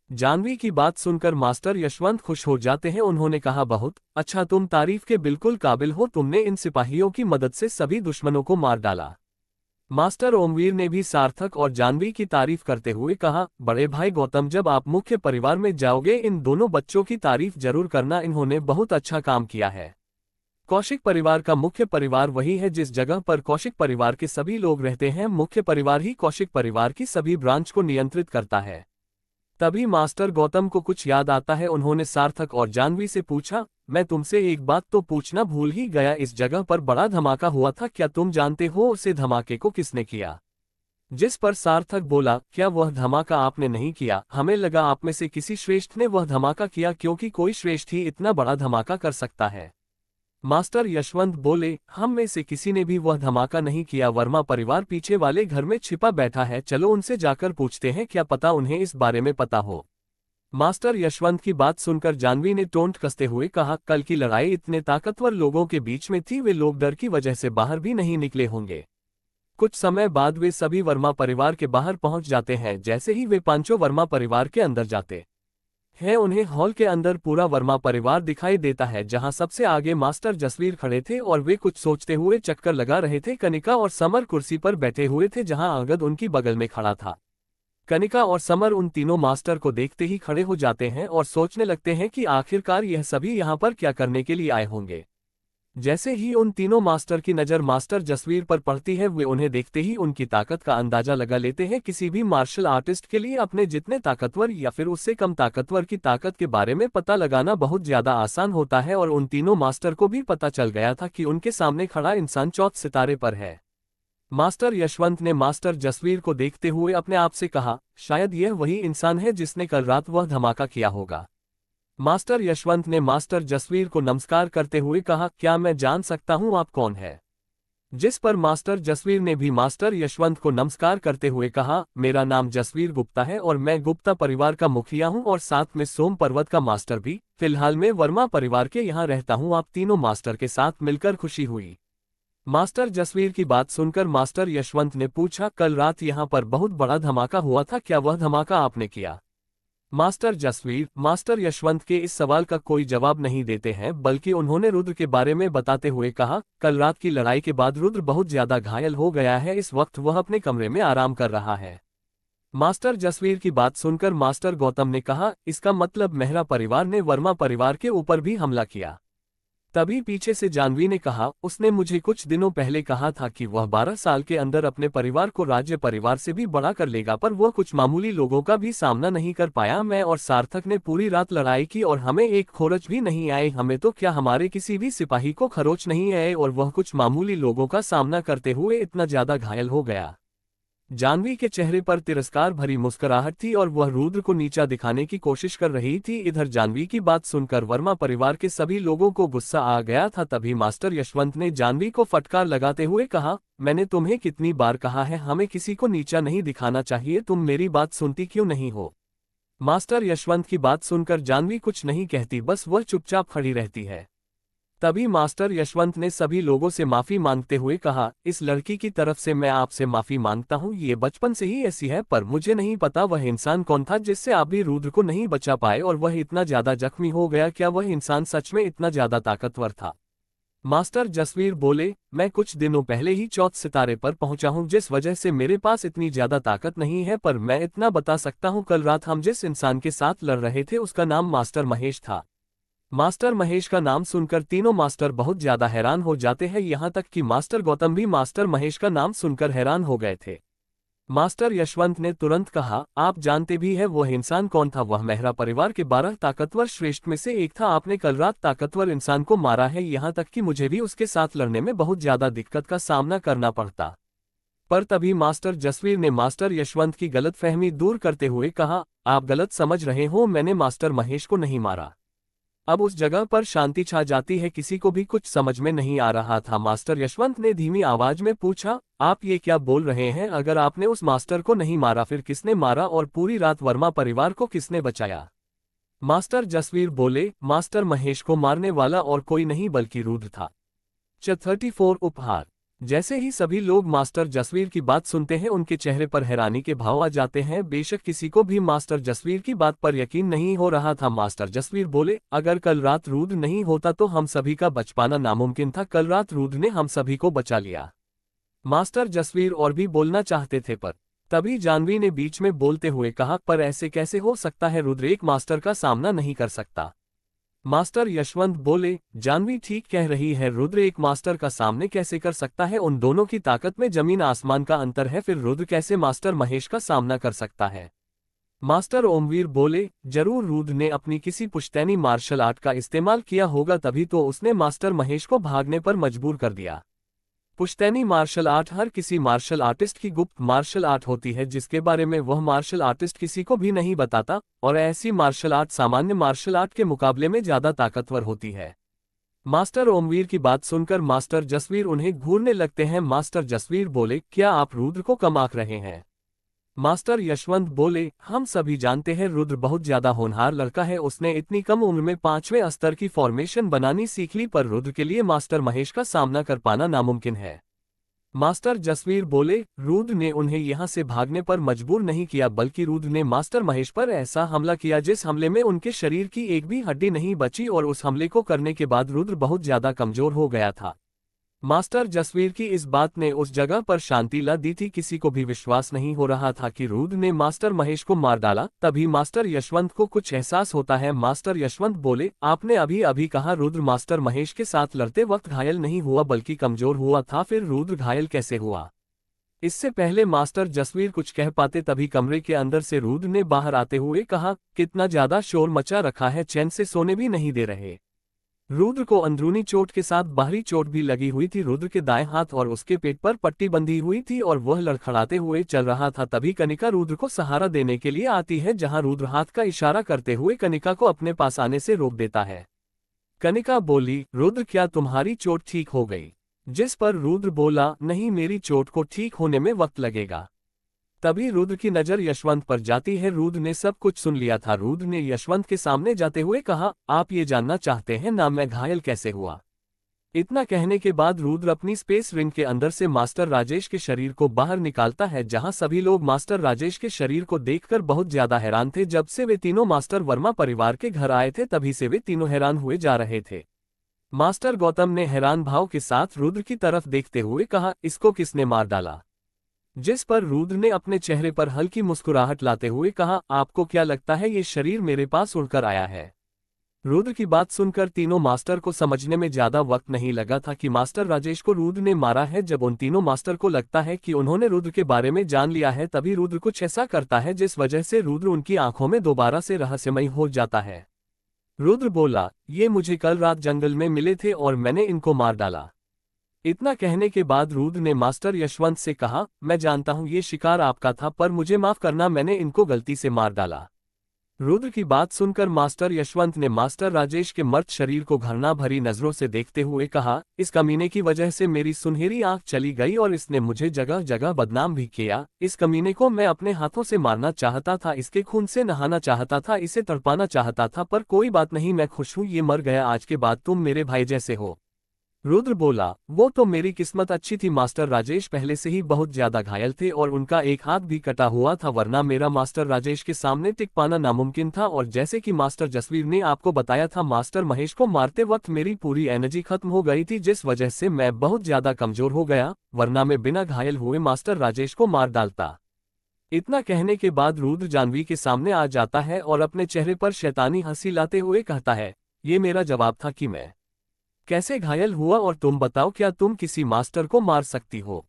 जानवी की बात सुनकर मास्टर यशवंत खुश हो जाते हैं। उन्होंने कहा, बहुत अच्छा, तुम तारीफ के बिल्कुल काबिल हो। तुमने इन सिपाहियों की मदद से सभी दुश्मनों को मार डाला। मास्टर ओमवीर ने भी सार्थक और जानवी की तारीफ करते हुए कहा, बड़े भाई गौतम, जब आप मुख्य परिवार में जाओगे इन दोनों बच्चों की तारीफ जरूर करना, इन्होंने बहुत अच्छा काम किया है। कौशिक परिवार का मुख्य परिवार वही है जिस जगह पर कौशिक परिवार के सभी लोग रहते हैं। मुख्य परिवार ही कौशिक परिवार की सभी ब्रांच को नियंत्रित करता है। तभी मास्टर गौतम को कुछ याद आता है। उन्होंने सार्थक और जानवी से पूछा, मैं तुमसे एक बात तो पूछना भूल ही गया, इस जगह पर बड़ा धमाका हुआ था, क्या तुम जानते हो उसे धमाके को किसने किया? जिस पर सार्थक बोला, क्या वह धमाका आपने नहीं किया? हमें लगा आप में से किसी श्रेष्ठ ने वह धमाका किया, क्योंकि कोई श्रेष्ठ ही इतना बड़ा धमाका कर सकता है। मास्टर यशवंत बोले, हम में से किसी ने भी वह धमाका नहीं किया। वर्मा परिवार पीछे वाले घर में छिपा बैठा है, चलो उनसे जाकर पूछते हैं, क्या पता उन्हें इस बारे में पता हो। मास्टर यशवंत की बात सुनकर जानवी ने टोंट कसते हुए कहा, कल की लड़ाई इतने ताकतवर लोगों के बीच में थी, वे लोग डर की वजह से बाहर भी नहीं निकले होंगे। कुछ समय बाद वे सभी वर्मा परिवार के बाहर पहुंच जाते हैं। जैसे ही वे पांचों वर्मा परिवार के अंदर जाते हैं, उन्हें हॉल के अंदर पूरा वर्मा परिवार दिखाई देता है, जहां सबसे आगे मास्टर जसवीर खड़े थे और वे कुछ सोचते हुए चक्कर लगा रहे थे। कनिका और समर कुर्सी पर बैठे हुए थे, जहां अंगद उनकी बगल में खड़ा था। कनिका और समर उन तीनों मास्टर को देखते ही खड़े हो जाते हैं और सोचने लगते हैं कि आखिरकार यह सभी यहाँ पर क्या करने के लिए आए होंगे। जैसे ही उन तीनों मास्टर की नज़र मास्टर जसवीर पर पड़ती है, वे उन्हें देखते ही उनकी ताकत का अंदाजा लगा लेते हैं। किसी भी मार्शल आर्टिस्ट के लिए अपने जितने ताकतवर या फिर उससे कम ताकतवर की ताकत के बारे में पता लगाना बहुत ज्यादा आसान होता है, और उन तीनों मास्टर को भी पता चल गया था कि उनके सामने खड़ा इंसान चौथे सितारे पर है। मास्टर यशवंत ने मास्टर जसवीर को देखते हुए अपने आप से कहा, शायद यह वही इंसान है जिसने कल रात वह धमाका किया होगा। मास्टर यशवंत ने मास्टर जसवीर को नमस्कार करते हुए कहा, क्या मैं जान सकता हूं आप कौन है? जिस पर मास्टर जसवीर ने भी मास्टर यशवंत को नमस्कार करते हुए कहा, मेरा नाम जसवीर गुप्ता है और मैं गुप्ता परिवार का मुखिया हूं और साथ में सोम पर्वत का मास्टर भी। फिलहाल मैं वर्मा परिवार के यहाँ रहता हूं। आप तीनों मास्टर के साथ मिलकर खुशी हुई। मास्टर जसवीर की बात सुनकर मास्टर यशवंत ने पूछा, कल रात यहाँ पर बहुत बड़ा धमाका हुआ था, क्या वह धमाका आपने किया? मास्टर जसवीर मास्टर यशवंत के इस सवाल का कोई जवाब नहीं देते हैं, बल्कि उन्होंने रुद्र के बारे में बताते हुए कहा, कल रात की लड़ाई के बाद रुद्र बहुत ज्यादा घायल हो गया है। इस वक्त वह अपने कमरे में आराम कर रहा है। मास्टर जसवीर की बात सुनकर मास्टर गौतम ने कहा, इसका मतलब मेहरा परिवार ने वर्मा परिवार के ऊपर भी हमला किया। तभी पीछे से जानवी ने कहा, उसने मुझे कुछ दिनों पहले कहा था कि वह 12 साल के अंदर अपने परिवार को राज्य परिवार से भी बड़ा कर लेगा, पर वह कुछ मामूली लोगों का भी सामना नहीं कर पाया। मैं और सार्थक ने पूरी रात लड़ाई की और हमें एक खरोच भी नहीं आए। हमें तो क्या, हमारे किसी भी सिपाही को खरोच नहीं आए, और वह कुछ मामूली लोगों का सामना करते हुए इतना ज्यादा घायल हो गया। जानवी के चेहरे पर तिरस्कार भरी मुस्कुराहट थी और वह रुद्र को नीचा दिखाने की कोशिश कर रही थी। इधर जानवी की बात सुनकर वर्मा परिवार के सभी लोगों को गुस्सा आ गया था। तभी मास्टर यशवंत ने जानवी को फटकार लगाते हुए कहा, मैंने तुम्हें कितनी बार कहा है, हमें किसी को नीचा नहीं दिखाना चाहिए, तुम मेरी बात सुनती क्यों नहीं हो? मास्टर यशवंत की बात सुनकर जानवी कुछ नहीं कहती, बस वह चुपचाप खड़ी रहती है। तभी मास्टर यशवंत ने सभी लोगों से माफी मांगते हुए कहा, इस लड़की की तरफ से मैं आपसे माफी मांगता हूँ। ये बचपन से ही ऐसी है, पर मुझे नहीं पता वह इंसान कौन था जिससे आप भी रुद्र को नहीं बचा पाए और वह इतना ज्यादा जख्मी हो गया। क्या वह इंसान सच में इतना ज्यादा ताकतवर था? मास्टर जसवीर बोले, मैं कुछ दिनों पहले ही चौथे सितारे पर पहुंचा हूं, जिस वजह से मेरे पास इतनी ज्यादा ताकत नहीं है, पर मैं इतना बता सकता हूं, कल रात हम जिस इंसान के साथ लड़ रहे थे उसका नाम मास्टर महेश था। मास्टर महेश का नाम सुनकर तीनों मास्टर बहुत ज्यादा हैरान हो जाते हैं, यहाँ तक कि मास्टर गौतम भी मास्टर महेश का नाम सुनकर हैरान हो गए थे। मास्टर यशवंत ने तुरंत कहा, आप जानते भी है वह इंसान कौन था? वह मेहरा परिवार के 12 ताकतवर श्रेष्ठ में से एक था। आपने कल रात ताकतवर इंसान को मारा है, यहाँ तक कि मुझे भी उसके साथ लड़ने में बहुत ज्यादा दिक्कत का सामना करना पड़ता। पर तभी मास्टर जसवीर ने मास्टर यशवंत की गलतफहमी दूर करते हुए कहा, आप गलत समझ रहे हो, मैंने मास्टर महेश को नहीं मारा। अब उस जगह पर शांति छा जाती है, किसी को भी कुछ समझ में नहीं आ रहा था। मास्टर यशवंत ने धीमी आवाज में पूछा, आप ये क्या बोल रहे हैं? अगर आपने उस मास्टर को नहीं मारा फिर किसने मारा, और पूरी रात वर्मा परिवार को किसने बचाया? मास्टर जसवीर बोले, मास्टर महेश को मारने वाला और कोई नहीं बल्कि रुद्र था। 34 उपहार। जैसे ही सभी लोग मास्टर जसवीर की बात सुनते हैं उनके चेहरे पर हैरानी के भाव आ जाते हैं। बेशक किसी को भी मास्टर जसवीर की बात पर यकीन नहीं हो रहा था। मास्टर जसवीर बोले, अगर कल रात रुद्र नहीं होता तो हम सभी का बच पाना नामुमकिन था। कल रात रुद्र ने हम सभी को बचा लिया। मास्टर जसवीर और भी बोलना चाहते थे, पर तभी जानवी ने बीच में बोलते हुए कहा, पर ऐसे कैसे हो सकता है? रुद्र एक मास्टर का सामना नहीं कर सकता। मास्टर यशवंत बोले, जानवी ठीक कह रही है, रुद्र एक मास्टर का सामने कैसे कर सकता है? उन दोनों की ताकत में जमीन आसमान का अंतर है, फिर रुद्र कैसे मास्टर महेश का सामना कर सकता है? मास्टर ओमवीर बोले, जरूर रुद्र ने अपनी किसी पुश्तैनी मार्शल आर्ट का इस्तेमाल किया होगा, तभी तो उसने मास्टर महेश को भागने पर मजबूर कर दिया। पुश्तैनी मार्शल आर्ट हर किसी मार्शल आर्टिस्ट की गुप्त मार्शल आर्ट होती है, जिसके बारे में वह मार्शल आर्टिस्ट किसी को भी नहीं बताता, और ऐसी मार्शल आर्ट सामान्य मार्शल आर्ट के मुकाबले में ज्यादा ताकतवर होती है। मास्टर ओमवीर की बात सुनकर मास्टर जसवीर उन्हें घूरने लगते हैं। मास्टर जसवीर बोले, क्या आप रुद्र को कम आंक रहे हैं? मास्टर यशवंत बोले, हम सभी जानते हैं रुद्र बहुत ज्यादा होनहार लड़का है, उसने इतनी कम उम्र में 5वें स्तर की फॉर्मेशन बनानी सीख ली, पर रुद्र के लिए मास्टर महेश का सामना कर पाना नामुमकिन है। मास्टर जसवीर बोले, रुद्र ने उन्हें यहां से भागने पर मजबूर नहीं किया, बल्कि रुद्र ने मास्टर महेश पर ऐसा हमला किया जिस हमले में उनके शरीर की एक भी हड्डी नहीं बची, और उस हमले को करने के बाद रुद्र बहुत ज्यादा कमजोर हो गया था। मास्टर जसवीर की इस बात ने उस जगह पर शांति ला दी थी। किसी को भी विश्वास नहीं हो रहा था कि रुद्र ने मास्टर महेश को मार डाला। तभी मास्टर यशवंत को कुछ एहसास होता है। मास्टर यशवंत बोले, आपने अभी अभी कहा रुद्र मास्टर महेश के साथ लड़ते वक्त घायल नहीं हुआ बल्कि कमजोर हुआ था, फिर रुद्र घायल कैसे हुआ? इससे पहले मास्टर जसवीर कुछ कह पाते तभी कमरे के अंदर से रुद्र ने बाहर आते हुए कहा, कितना ज्यादा शोर मचा रखा है, चैन से सोने भी नहीं दे रहे। रुद्र को अंदरूनी चोट के साथ बाहरी चोट भी लगी हुई थी। रुद्र के दाएं हाथ और उसके पेट पर पट्टी बंधी हुई थी और वह लड़खड़ाते हुए चल रहा था। तभी कनिका रुद्र को सहारा देने के लिए आती है, जहां रुद्र हाथ का इशारा करते हुए कनिका को अपने पास आने से रोक देता है। कनिका बोली, रुद्र क्या तुम्हारी चोट ठीक हो गई? जिस पर रुद्र बोला, नहीं, मेरी चोट को ठीक होने में वक्त लगेगा। तभी रुद्र की नजर यशवंत पर जाती है। रुद्र ने सब कुछ सुन लिया था। रुद्र ने यशवंत के सामने जाते हुए कहा, आप ये जानना चाहते हैं ना मैं घायल कैसे हुआ? इतना कहने के बाद रुद्र अपनी स्पेस रिंग के अंदर से मास्टर राजेश के शरीर को बाहर निकालता है, जहां सभी लोग मास्टर राजेश के शरीर को देखकर बहुत ज्यादा हैरान थे। जब से वे तीनों मास्टर वर्मा परिवार के घर आए थे तभी से वे तीनों हैरान हुए जा रहे थे। मास्टर गौतम ने हैरान भाव के साथ रुद्र की तरफ देखते हुए कहा, इसको किसने मार डाला? जिस पर रुद्र ने अपने चेहरे पर हल्की मुस्कुराहट लाते हुए कहा, आपको क्या लगता है ये शरीर मेरे पास उड़कर आया है? रुद्र की बात सुनकर तीनों मास्टर को समझने में ज्यादा वक्त नहीं लगा था कि मास्टर राजेश को रुद्र ने मारा है। जब उन तीनों मास्टर को लगता है कि उन्होंने रुद्र के बारे में जान लिया है, तभी रुद्र कुछ ऐसा करता है जिस वजह से रुद्र उनकी आंखों में दोबारा से रहस्यमय हो जाता है। रुद्र बोला, ये मुझे कल रात जंगल में मिले थे और मैंने इनको मार डाला। इतना कहने के बाद रुद्र ने मास्टर यशवंत से कहा, मैं जानता हूं ये शिकार आपका था, पर मुझे माफ करना, मैंने इनको गलती से मार डाला। रुद्र की बात सुनकर मास्टर यशवंत ने मास्टर राजेश के मर्द शरीर को घृणा भरी नजरों से देखते हुए कहा, इस कमीने की वजह से मेरी सुनहरी आंख चली गई और इसने मुझे जगह जगह बदनाम भी किया। इस कमीने को मैं अपने हाथों से मारना चाहता था, इसके खून से नहाना चाहता था, इसे तड़पाना चाहता था, पर कोई बात नहीं, मैं खुश हूं ये मर गया। आज के बाद तुम मेरे भाई जैसे हो। रुद्र बोला, वो तो मेरी किस्मत अच्छी थी, मास्टर राजेश पहले से ही बहुत ज्यादा घायल थे और उनका एक हाथ भी कटा हुआ था, वरना मेरा मास्टर राजेश के सामने टिक पाना नामुमकिन था। और जैसे कि मास्टर जसवीर ने आपको बताया था, मास्टर महेश को मारते वक्त मेरी पूरी एनर्जी खत्म हो गई थी, जिस वजह से मैं बहुत ज्यादा कमजोर हो गया, वरना मैं बिना घायल हुए मास्टर राजेश को मार डालता। इतना कहने के बाद रुद्र जानवी के सामने आ जाता है और अपने चेहरे पर शैतानी हंसी लाते हुए कहता है, ये मेरा जवाब था कि मैं कैसे घायल हुआ, और तुम बताओ क्या तुम किसी मास्टर को मार सकती हो?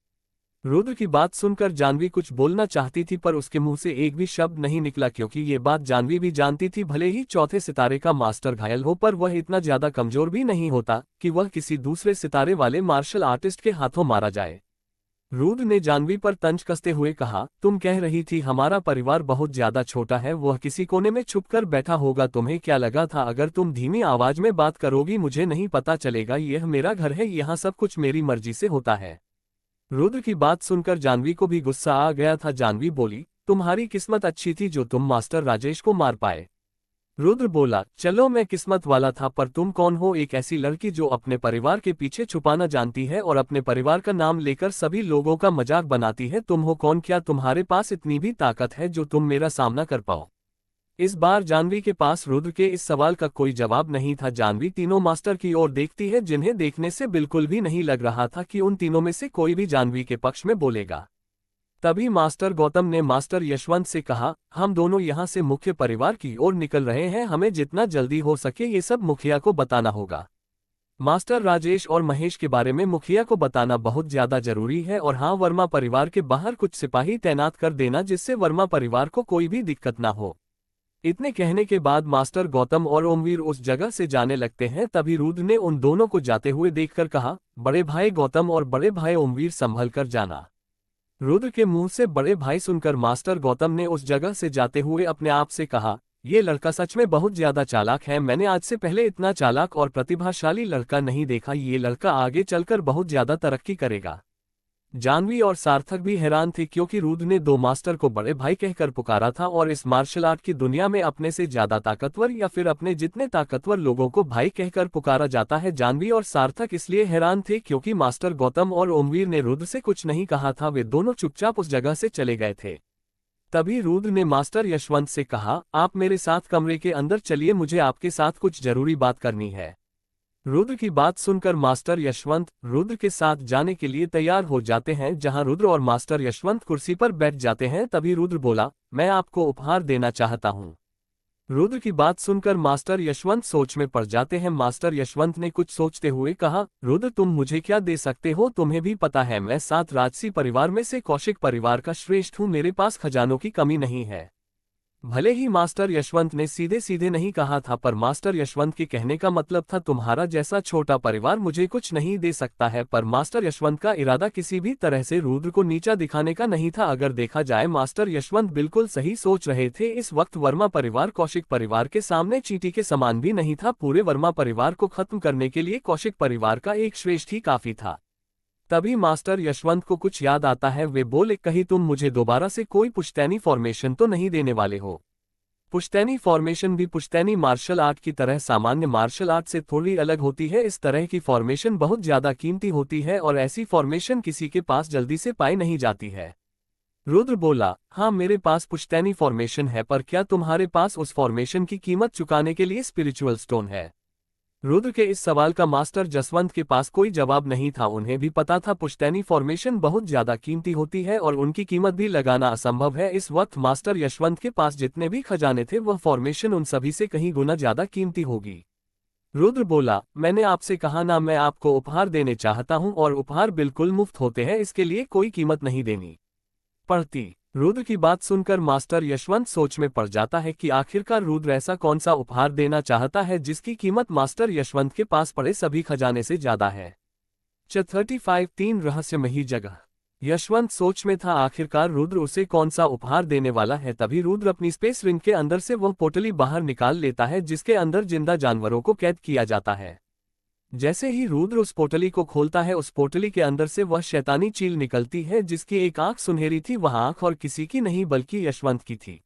रुद्र की बात सुनकर जानवी कुछ बोलना चाहती थी, पर उसके मुंह से एक भी शब्द नहीं निकला, क्योंकि ये बात जानवी भी जानती थी, भले ही चौथे सितारे का मास्टर घायल हो, पर वह इतना ज्यादा कमजोर भी नहीं होता कि वह किसी दूसरे सितारे वाले मार्शल आर्टिस्ट के हाथों मारा जाए। रुद्र ने जानवी पर तंज कसते हुए कहा, तुम कह रही थी हमारा परिवार बहुत ज्यादा छोटा है, वह किसी कोने में छुपकर बैठा होगा, तुम्हें क्या लगा था अगर तुम धीमी आवाज में बात करोगी मुझे नहीं पता चलेगा? यह मेरा घर है, यहाँ सब कुछ मेरी मर्जी से होता है। रुद्र की बात सुनकर जानवी को भी गुस्सा आ गया था। जानवी बोली, तुम्हारी किस्मत अच्छी थी जो तुम मास्टर राजेश को मार पाए। रुद्र बोला, चलो मैं किस्मत वाला था, पर तुम कौन हो? एक ऐसी लड़की जो अपने परिवार के पीछे छुपाना जानती है और अपने परिवार का नाम लेकर सभी लोगों का मजाक बनाती है। तुम हो कौन? क्या तुम्हारे पास इतनी भी ताकत है जो तुम मेरा सामना कर पाओ? इस बार जानवी के पास रुद्र के इस सवाल का कोई जवाब नहीं था। जानवी तीनों मास्टर की ओर देखती है, जिन्हें देखने से बिल्कुल भी नहीं लग रहा था कि उन तीनों में से कोई भी जानवी के पक्ष में बोलेगा। तभी मास्टर गौतम ने मास्टर यशवंत से कहा, हम दोनों यहाँ से मुख्य परिवार की ओर निकल रहे हैं, हमें जितना जल्दी हो सके ये सब मुखिया को बताना होगा। मास्टर राजेश और महेश के बारे में मुखिया को बताना बहुत ज्यादा जरूरी है, और हाँ, वर्मा परिवार के बाहर कुछ सिपाही तैनात कर देना जिससे वर्मा परिवार को कोई भी दिक्कत ना हो। इतने कहने के बाद मास्टर गौतम और ओमवीर उस जगह से जाने लगते हैं। तभी रुद्र ने उन दोनों को जाते हुए देखकर कहा, बड़े भाई गौतम और बड़े भाई ओमवीर संभल कर जाना। रुद्र के मुंह से बड़े भाई सुनकर मास्टर गौतम ने उस जगह से जाते हुए अपने आप से कहा, ये लड़का सच में बहुत ज्यादा चालाक है, मैंने आज से पहले इतना चालाक और प्रतिभाशाली लड़का नहीं देखा, ये लड़का आगे चलकर बहुत ज्यादा तरक्की करेगा। जानवी और सार्थक भी हैरान थे, क्योंकि रुद्र ने दो मास्टर को बड़े भाई कहकर पुकारा था, और इस मार्शल आर्ट की दुनिया में अपने से ज्यादा ताकतवर या फिर अपने जितने ताकतवर लोगों को भाई कहकर पुकारा जाता है। जानवी और सार्थक इसलिए हैरान थे क्योंकि मास्टर गौतम और ओमवीर ने रुद्र से कुछ नहीं कहा था, वे दोनों चुपचाप उस जगह से चले गए थे। तभी रुद्र ने मास्टर यशवंत से कहा, आप मेरे साथ कमरे के अंदर चलिए, मुझे आपके साथ कुछ जरूरी बात करनी है। रुद्र की बात सुनकर मास्टर यशवंत रुद्र के साथ जाने के लिए तैयार हो जाते हैं, जहां रुद्र और मास्टर यशवंत कुर्सी पर बैठ जाते हैं। तभी रुद्र बोला, मैं आपको उपहार देना चाहता हूं। रुद्र की बात सुनकर मास्टर यशवंत सोच में पड़ जाते हैं। मास्टर यशवंत ने कुछ सोचते हुए कहा, रुद्र तुम मुझे क्या दे सकते हो? तुम्हें भी पता है मैं 7 राजसी परिवार में से कौशिक परिवार का श्रेष्ठ हूं, मेरे पास खजानों की कमी नहीं है। भले ही मास्टर यशवंत ने सीधे सीधे नहीं कहा था, पर मास्टर यशवंत के कहने का मतलब था, तुम्हारा जैसा छोटा परिवार मुझे कुछ नहीं दे सकता है। पर मास्टर यशवंत का इरादा किसी भी तरह से रुद्र को नीचा दिखाने का नहीं था। अगर देखा जाए, मास्टर यशवंत बिल्कुल सही सोच रहे थे। इस वक्त वर्मा परिवार कौशिक परिवार के सामने चींटी के समान भी नहीं था। पूरे वर्मा परिवार को खत्म करने के लिए कौशिक परिवार का एक श्रेष्ठ ही काफी था। तभी मास्टर यशवंत को कुछ याद आता है, वे बोले, कहीं तुम मुझे दोबारा से कोई पुश्तैनी फॉर्मेशन तो नहीं देने वाले हो? पुश्तैनी फॉर्मेशन भी पुश्तैनी मार्शल आर्ट की तरह सामान्य मार्शल आर्ट से थोड़ी अलग होती है। इस तरह की फॉर्मेशन बहुत ज्यादा कीमती होती है और ऐसी फॉर्मेशन किसी के पास जल्दी से पाई नहीं जाती है। रुद्र बोला, हाँ मेरे पास पुश्तैनी फॉर्मेशन है, पर क्या तुम्हारे पास उस फॉर्मेशन की कीमत चुकाने के लिए स्पिरिचुअल स्टोन है? रुद्र के इस सवाल का मास्टर जसवंत के पास कोई जवाब नहीं था। उन्हें भी पता था पुश्तैनी फॉर्मेशन बहुत ज्यादा कीमती होती है और उनकी कीमत भी लगाना असंभव है। इस वक्त मास्टर यशवंत के पास जितने भी खजाने थे, वह फॉर्मेशन उन सभी से कहीं गुना ज्यादा कीमती होगी। रुद्र बोला, मैंने आपसे कहा ना, मैं आपको उपहार देने चाहता हूं, और उपहार बिल्कुल मुफ्त होते हैं, इसके लिए कोई कीमत नहीं देनी पड़ती। रुद्र की बात सुनकर मास्टर यशवंत सोच में पड़ जाता है कि आखिरकार रुद्र ऐसा कौन सा उपहार देना चाहता है जिसकी कीमत मास्टर यशवंत के पास पड़े सभी खजाने से ज्यादा है। 35 3 रहस्यमयी जगह। यशवंत सोच में था, आखिरकार रुद्र उसे कौन सा उपहार देने वाला है। तभी रुद्र अपनी स्पेस रिंग के अंदर से वह पोटली बाहर निकाल लेता है जिसके अंदर जिंदा जानवरों को कैद किया जाता है। जैसे ही रुद्र उस पोटली को खोलता है, उस पोटली के अंदर से वह शैतानी चील निकलती है जिसकी एक आंख सुनहरी थी। वह आंख और किसी की नहीं बल्कि यशवंत की थी।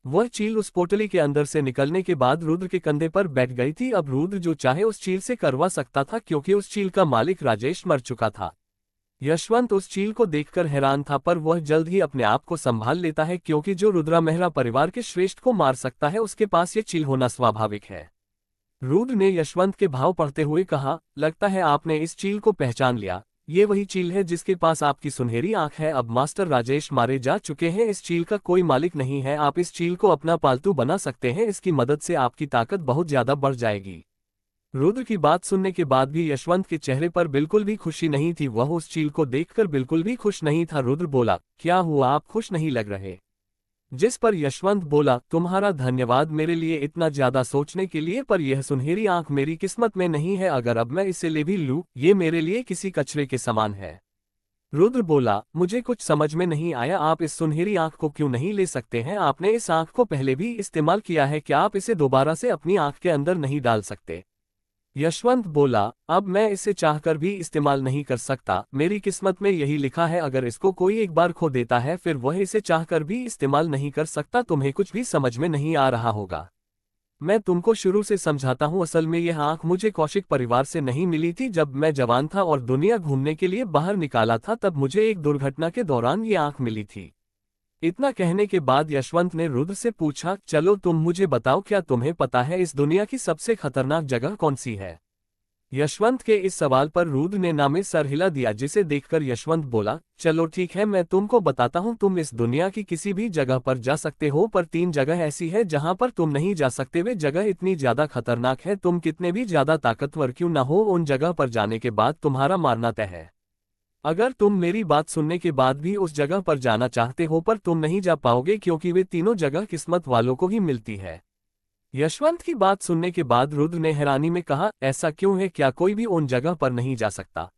वह चील उस पोटली के अंदर से निकलने के बाद रुद्र के कंधे पर बैठ गई थी। अब रुद्र जो चाहे उस चील से करवा सकता था, क्योंकि उस चील का मालिक राजेश मर चुका था। यशवंत उस चील को देखकर हैरान था, पर वह जल्द ही अपने आप को संभाल लेता है, क्योंकि जो रुद्रा मेहरा परिवार के श्रेष्ठ को मार सकता है उसके पास ये चील होना स्वाभाविक है। रुद्र ने यशवंत के भाव पढ़ते हुए कहा, लगता है आपने इस चील को पहचान लिया। ये वही चील है जिसके पास आपकी सुनहरी आंख है। अब मास्टर राजेश मारे जा चुके हैं, इस चील का कोई मालिक नहीं है। आप इस चील को अपना पालतू बना सकते हैं, इसकी मदद से आपकी ताकत बहुत ज्यादा बढ़ जाएगी। रुद्र की बात सुनने के बाद भी यशवंत के चेहरे पर बिल्कुल भी खुशी नहीं थी। वह उस चील को देखकर बिल्कुल भी खुश नहीं था। रुद्र बोला, क्या हुआ, आप खुश नहीं लग रहे? जिस पर यशवंत बोला, तुम्हारा धन्यवाद मेरे लिए इतना ज्यादा सोचने के लिए, पर यह सुनहरी आंख मेरी किस्मत में नहीं है। अगर अब मैं इसे ले भी लूं, ये मेरे लिए किसी कचरे के समान है। रुद्र बोला, मुझे कुछ समझ में नहीं आया, आप इस सुनहरी आंख को क्यों नहीं ले सकते हैं? आपने इस आंख को पहले भी इस्तेमाल किया है, क्या आप इसे दोबारा से अपनी आंख के अंदर नहीं डाल सकते? यशवंत बोला, अब मैं इसे चाहकर भी इस्तेमाल नहीं कर सकता, मेरी किस्मत में यही लिखा है। अगर इसको कोई एक बार खो देता है फिर वह इसे चाहकर भी इस्तेमाल नहीं कर सकता। तुम्हें कुछ भी समझ में नहीं आ रहा होगा। मैं तुमको शुरू से समझाता हूँ, असल में यह आंख मुझे कौशिक परिवार से नहीं मिली थी। जब मैं जवान था और दुनिया घूमने के लिए बाहर निकाला था, तब मुझे एक दुर्घटना के दौरान ये आंख मिली थी। इतना कहने के बाद यशवंत ने रुद्र से पूछा, चलो तुम मुझे बताओ, क्या तुम्हें पता है इस दुनिया की सबसे खतरनाक जगह कौन सी है? यशवंत के इस सवाल पर रुद्र ने नामे सर हिला दिया, जिसे देखकर यशवंत बोला, चलो ठीक है, मैं तुमको बताता हूँ। तुम इस दुनिया की किसी भी जगह पर जा सकते हो, पर 3 जगह ऐसी है जहाँ पर तुम नहीं जा सकते। वे जगह इतनी ज्यादा खतरनाक है, तुम कितने भी ज्यादा ताकतवर क्यों न हो, उन जगह पर जाने के बाद तुम्हारा मारना तय है। अगर तुम मेरी बात सुनने के बाद भी उस जगह पर जाना चाहते हो, पर तुम नहीं जा पाओगे, क्योंकि वे तीनों जगह किस्मत वालों को ही मिलती है। यशवंत की बात सुनने के बाद रुद्र ने हैरानी में कहा, ऐसा क्यों है, क्या कोई भी उन जगह पर नहीं जा सकता?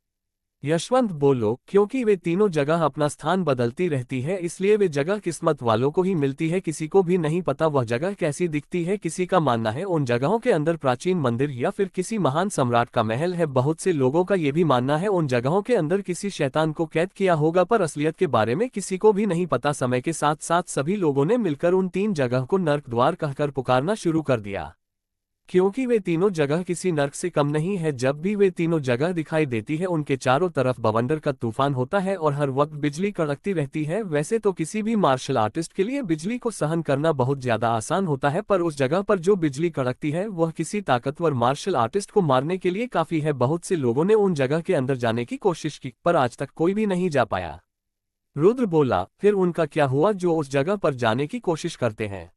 यशवंत बोलो, क्योंकि वे तीनों जगह अपना स्थान बदलती रहती है, इसलिए वे जगह किस्मत वालों को ही मिलती है। किसी को भी नहीं पता वह जगह कैसी दिखती है। किसी का मानना है उन जगहों के अंदर प्राचीन मंदिर या फिर किसी महान सम्राट का महल है। बहुत से लोगों का ये भी मानना है उन जगहों के अंदर किसी शैतान को कैद किया होगा, पर असलियत के बारे में किसी को भी नहीं पता। समय के साथ साथ सभी लोगों ने मिलकर उन 3 जगह को नर्क द्वार कहकर पुकारना शुरू कर दिया, क्योंकि वे तीनों जगह किसी नर्क से कम नहीं है। जब भी वे तीनों जगह दिखाई देती है, उनके चारों तरफ बवंडर का तूफान होता है और हर वक्त बिजली कड़कती रहती है। वैसे तो किसी भी मार्शल आर्टिस्ट के लिए बिजली को सहन करना बहुत ज्यादा आसान होता है, पर उस जगह पर जो बिजली कड़कती है वह किसी ताकतवर मार्शल आर्टिस्ट को मारने के लिए काफी है। बहुत से लोगों ने उन जगह के अंदर जाने की कोशिश की, पर आज तक कोई भी नहीं जा पाया। रुद्र बोला, फिर उनका क्या हुआ जो उस जगह पर जाने की कोशिश करते हैं?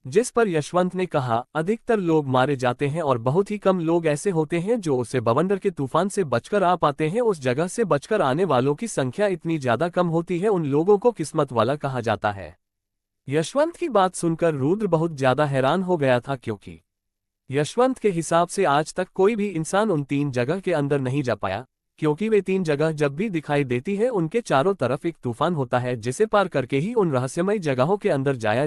जिस पर यशवंत ने कहा, अधिकतर लोग मारे जाते हैं और बहुत ही कम लोग ऐसे होते हैं जो उसे बवंडर के तूफान से बचकर आ पाते हैं। उस जगह से बचकर आने वालों की संख्या इतनी ज्यादा कम होती है, उन लोगों को किस्मत वाला कहा जाता है। यशवंत की बात सुनकर रुद्र बहुत ज्यादा हैरान हो गया था, क्योंकि यशवंत के हिसाब से आज तक कोई भी इंसान उन 3 जगह के अंदर नहीं जा पाया, क्योंकि वे 3 जगह जब भी दिखाई देती है उनके चारों तरफ एक तूफान होता है, जिसे पार करके ही उन रहस्यमय जगहों के अंदर जाया